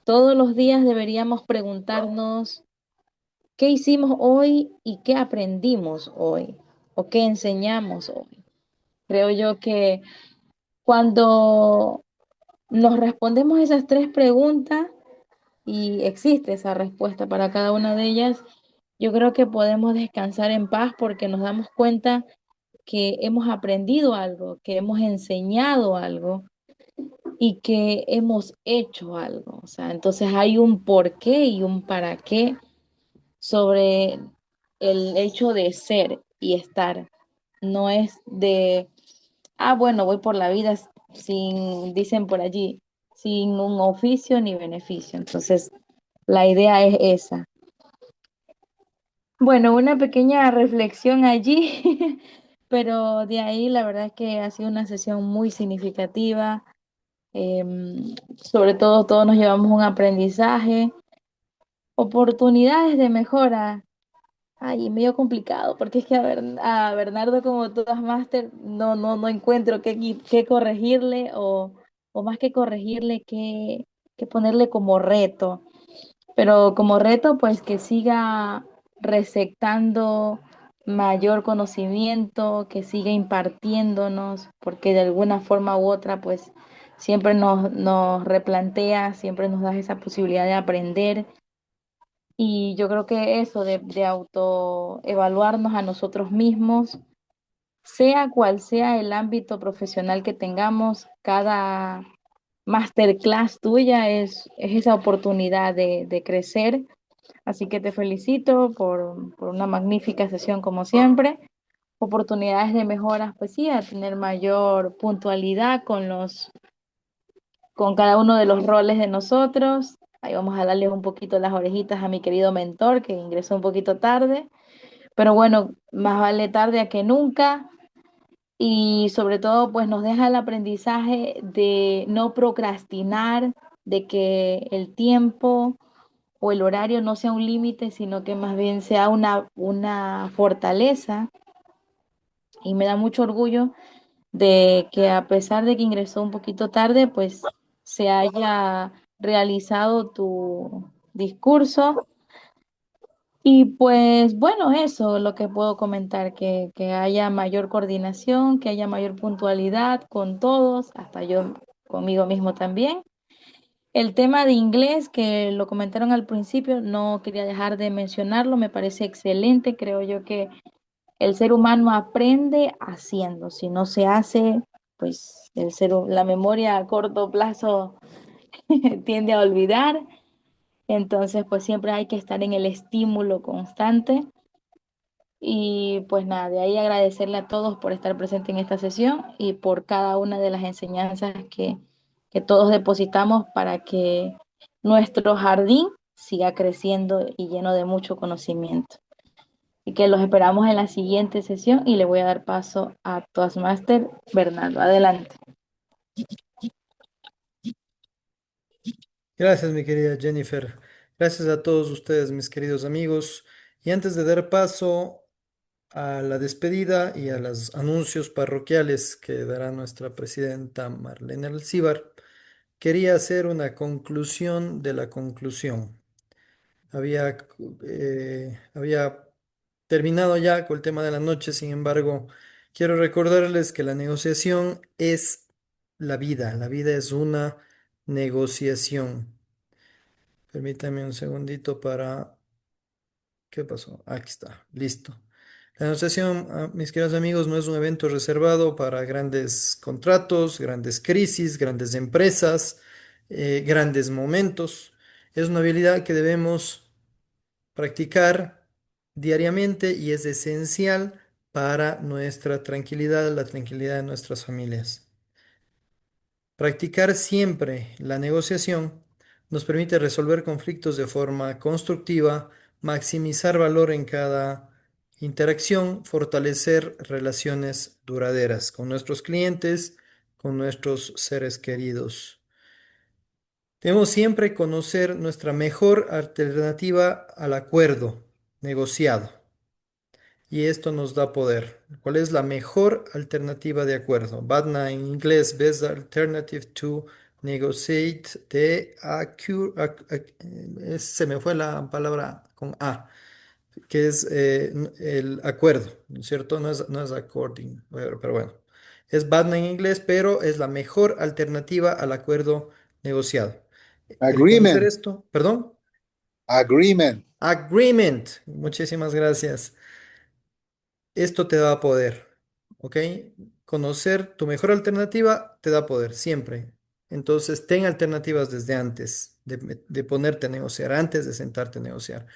todos los días deberíamos preguntarnos qué hicimos hoy y qué aprendimos hoy o qué enseñamos hoy. Creo yo que cuando nos respondemos esas tres preguntas y existe esa respuesta para cada una de ellas, yo creo que podemos descansar en paz porque nos damos cuenta que hemos aprendido algo, que hemos enseñado algo y que hemos hecho algo. O sea, entonces hay un por qué y un para qué sobre el hecho de ser y estar. No es de, bueno, voy por la vida sin, dicen por allí, sin un oficio ni beneficio. Entonces, la idea es esa. Bueno, una pequeña reflexión allí, pero de ahí la verdad es que ha sido una sesión muy significativa. Sobre todo, todos nos llevamos un aprendizaje, oportunidades de mejora. Ay, medio complicado, porque es que a Bernardo como todas máster no encuentro qué corregirle o más que corregirle, qué ponerle como reto. Pero como reto, pues que siga receptando mayor conocimiento, que siga impartiéndonos, porque de alguna forma u otra, pues siempre nos replantea, siempre nos da esa posibilidad de aprender. Y yo creo que eso de autoevaluarnos a nosotros mismos, sea cual sea el ámbito profesional que tengamos, cada masterclass tuya es esa oportunidad de crecer. Así que te felicito por una magnífica sesión como siempre. Oportunidades de mejoras, pues sí, a tener mayor puntualidad con cada uno de los roles de nosotros. Ahí vamos a darle un poquito las orejitas a mi querido mentor que ingresó un poquito tarde. Pero bueno, más vale tarde a que nunca. Y sobre todo, pues nos deja el aprendizaje de no procrastinar, de que el tiempo o el horario no sea un límite, sino que más bien sea una fortaleza. Y me da mucho orgullo de que a pesar de que ingresó un poquito tarde, pues se haya realizado tu discurso. Y pues bueno, eso lo que puedo comentar, que haya mayor coordinación, que haya mayor puntualidad con todos, hasta yo conmigo mismo también. El tema de inglés, que lo comentaron al principio, no quería dejar de mencionarlo, me parece excelente. Creo yo que el ser humano aprende haciendo. Si no se hace, pues la memoria a corto plazo tiende a olvidar. Entonces, pues siempre hay que estar en el estímulo constante. Y pues nada, de ahí agradecerle a todos por estar presentes en esta sesión y por cada una de las enseñanzas que todos depositamos para que nuestro jardín siga creciendo y lleno de mucho conocimiento. Y que los esperamos en la siguiente sesión y le voy a dar paso a Toastmaster Bernardo. Adelante. Gracias, mi querida Jennifer. Gracias a todos ustedes, mis queridos amigos. Y antes de dar paso a la despedida y a los anuncios parroquiales que dará nuestra presidenta Marlene Alcíbar, quería hacer una conclusión de la conclusión. Había terminado ya con el tema de la noche. Sin embargo, quiero recordarles que la negociación es la vida es una negociación. Permítame un segundito para... ¿Qué pasó? Aquí está, listo. La negociación, mis queridos amigos, no es un evento reservado para grandes contratos, grandes crisis, grandes empresas, grandes momentos. Es una habilidad que debemos practicar diariamente y es esencial para nuestra tranquilidad, la tranquilidad de nuestras familias. Practicar siempre la negociación nos permite resolver conflictos de forma constructiva, maximizar valor en cada interacción, fortalecer relaciones duraderas con nuestros clientes, con nuestros seres queridos. Debemos siempre conocer nuestra mejor alternativa al acuerdo negociado y esto nos da poder. ¿Cuál es la mejor alternativa de acuerdo? BATNA en inglés, Best Alternative to Negotiate the se me fue la palabra con A, que es el acuerdo, ¿no es cierto? No es according, pero bueno. Es BATNA en inglés, pero es la mejor alternativa al acuerdo negociado. El conocer Agreement, esto, perdón, agreement. agreement. Muchísimas gracias. Esto te da poder, ¿ok? Conocer tu mejor alternativa te da poder, siempre. Entonces, ten alternativas desde antes de ponerte a negociar, antes de sentarte a negociar.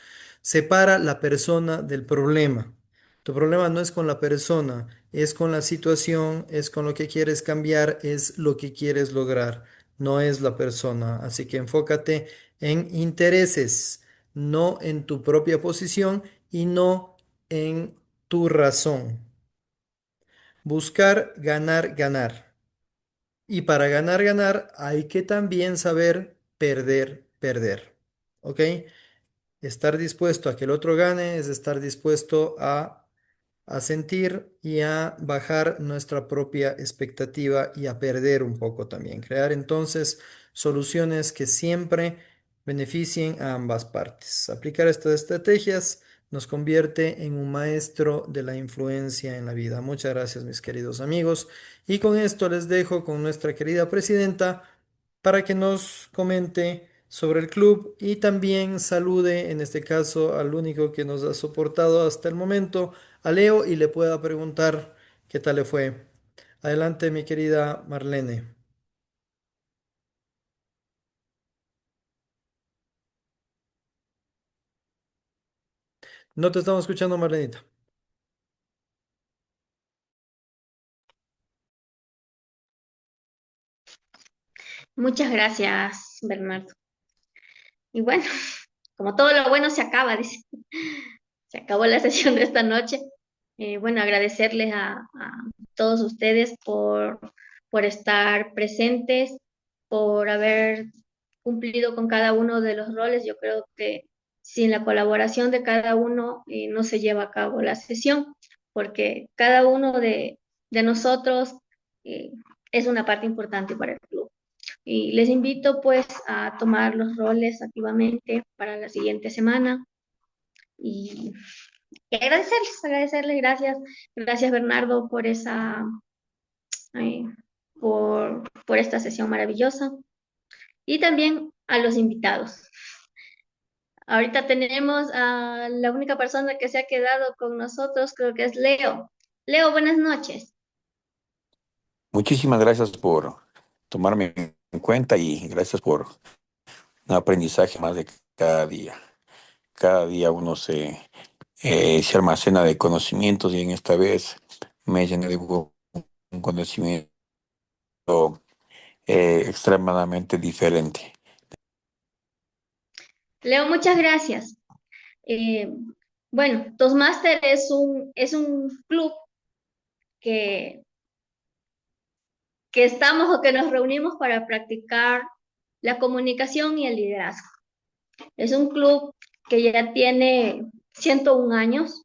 Separa la persona del problema. Tu problema no es con la persona, es con la situación, es con lo que quieres cambiar, es lo que quieres lograr, no es la persona. Así que enfócate en intereses, no en tu propia posición y no en tu razón. Buscar ganar, ganar. Y para ganar, ganar, hay que también saber perder, perder. ¿Ok? Estar dispuesto a que el otro gane es estar dispuesto a sentir y a bajar nuestra propia expectativa y a perder un poco también. Crear entonces soluciones que siempre beneficien a ambas partes. Aplicar estas estrategias nos convierte en un maestro de la influencia en la vida. Muchas gracias, mis queridos amigos. Y con esto les dejo con nuestra querida presidenta para que nos comente sobre el club y también salude, en este caso, al único que nos ha soportado hasta el momento, a Leo, y le pueda preguntar qué tal le fue. Adelante, mi querida Marlene. No te estamos escuchando, Marlenita. Muchas gracias, Bernardo. Y bueno, como todo lo bueno se acaba, dice. Se acabó la sesión de esta noche. Bueno, agradecerles a todos ustedes por estar presentes, por haber cumplido con cada uno de los roles. Yo creo que sin la colaboración de cada uno no se lleva a cabo la sesión, porque cada uno de nosotros eh, es una parte importante para el club. Y les invito pues a tomar los roles activamente para la siguiente semana y agradecerles, gracias, gracias Bernardo por eh, por esta sesión maravillosa y también a los invitados. Ahorita tenemos a la única persona que se ha quedado con nosotros, creo que es Leo. Leo, buenas noches. Muchísimas gracias por tomarme en cuenta y gracias por un aprendizaje más de cada día. Cada día uno se almacena de conocimientos y en esta vez me llené de un conocimiento extremadamente diferente. Leo, muchas gracias. Eh, bueno, Toastmaster es un club que, que estamos o que nos reunimos para practicar la comunicación y el liderazgo. Es un club que ya tiene 101 años,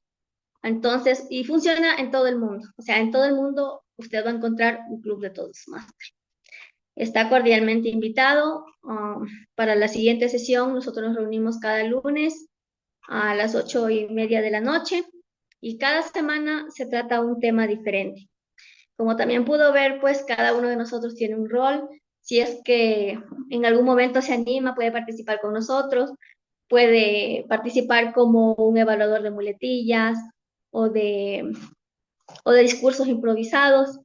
entonces, y funciona en todo el mundo. O sea, en todo el mundo usted va a encontrar un club de Toastmasters. Está cordialmente invitado. Para la siguiente sesión, nosotros nos reunimos cada lunes a las 8:30 de la noche. y cada semana se trata un tema diferente. Como también pudo ver, pues cada uno de nosotros tiene un rol. Si es que en algún momento se anima, puede participar con nosotros, puede participar como un evaluador de muletillas o de, o de discursos improvisados.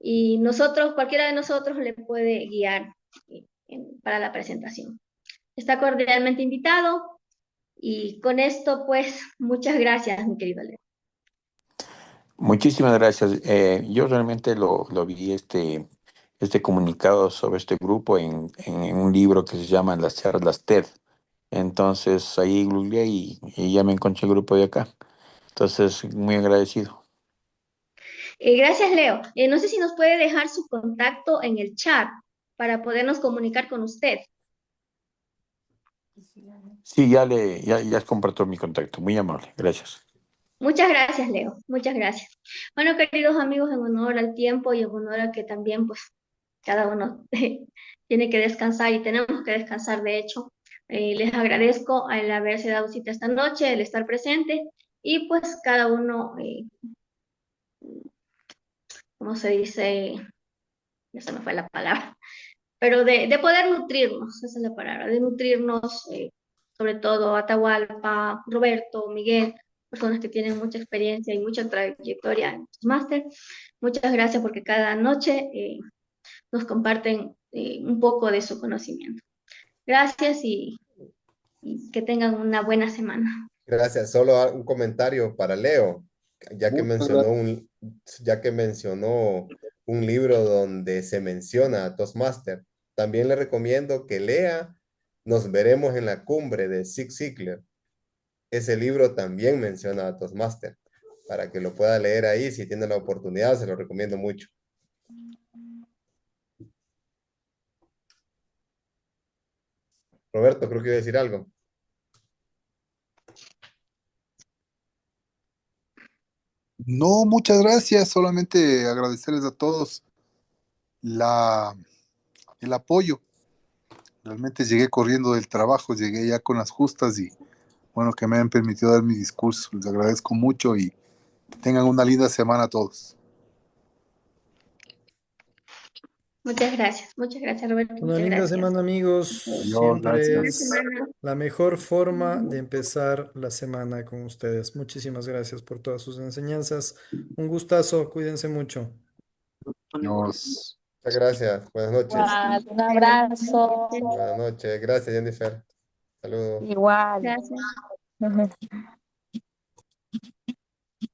Y nosotros, cualquiera de nosotros le puede guiar para la presentación. Está cordialmente invitado y con esto, pues, muchas gracias, mi querido Leo. Muchísimas gracias. Yo realmente lo vi este comunicado sobre este grupo en un libro que se llama Las charlas TED. Entonces ahí googleé y ya me encontré el grupo de acá. Entonces, muy agradecido. Gracias, Leo. No sé si nos puede dejar su contacto en el chat para podernos comunicar con usted. Sí, ya comparto mi contacto. Muy amable. Gracias. Muchas gracias, Leo. Muchas gracias. Bueno, queridos amigos, en honor al tiempo y en honor a que también, pues, cada uno tiene que descansar y tenemos que descansar, de hecho, les agradezco el haberse dado cita esta noche, el estar presente y pues cada uno, ¿cómo se dice? Ya se me fue la palabra, pero de poder nutrirnos, esa es la palabra, de nutrirnos, sobre todo Atahualpa, Roberto, Miguel, personas que tienen mucha experiencia y mucha trayectoria en sus máster. Muchas gracias porque cada noche nos comparten un poco de su conocimiento. Gracias y que tengan una buena semana. Gracias. Solo un comentario para Leo, ya que Muchas mencionó gracias. un libro donde se menciona a Toastmaster. También le recomiendo que lea Nos veremos en la cumbre de Zig Ziglar. Ese libro también menciona a Toastmaster. Para que lo pueda leer ahí, si tiene la oportunidad, se lo recomiendo mucho. Roberto, creo que iba a decir algo. No, muchas gracias. Solamente agradecerles a todos la, el apoyo. Realmente llegué corriendo del trabajo, llegué ya con las justas y bueno, que me hayan permitido dar mi discurso. Les agradezco mucho y tengan una linda semana a todos. Muchas gracias Roberto, Una muchas linda gracias. semana, amigos. Adiós, Siempre Buena gracias. es semana. la mejor forma de empezar la semana con ustedes. Muchísimas gracias por todas sus enseñanzas. Un gustazo, cuídense mucho. Adiós. Muchas gracias. Buenas noches. Igual, un abrazo. Buenas noches. Gracias, Jennifer. Saludos. Igual. Gracias.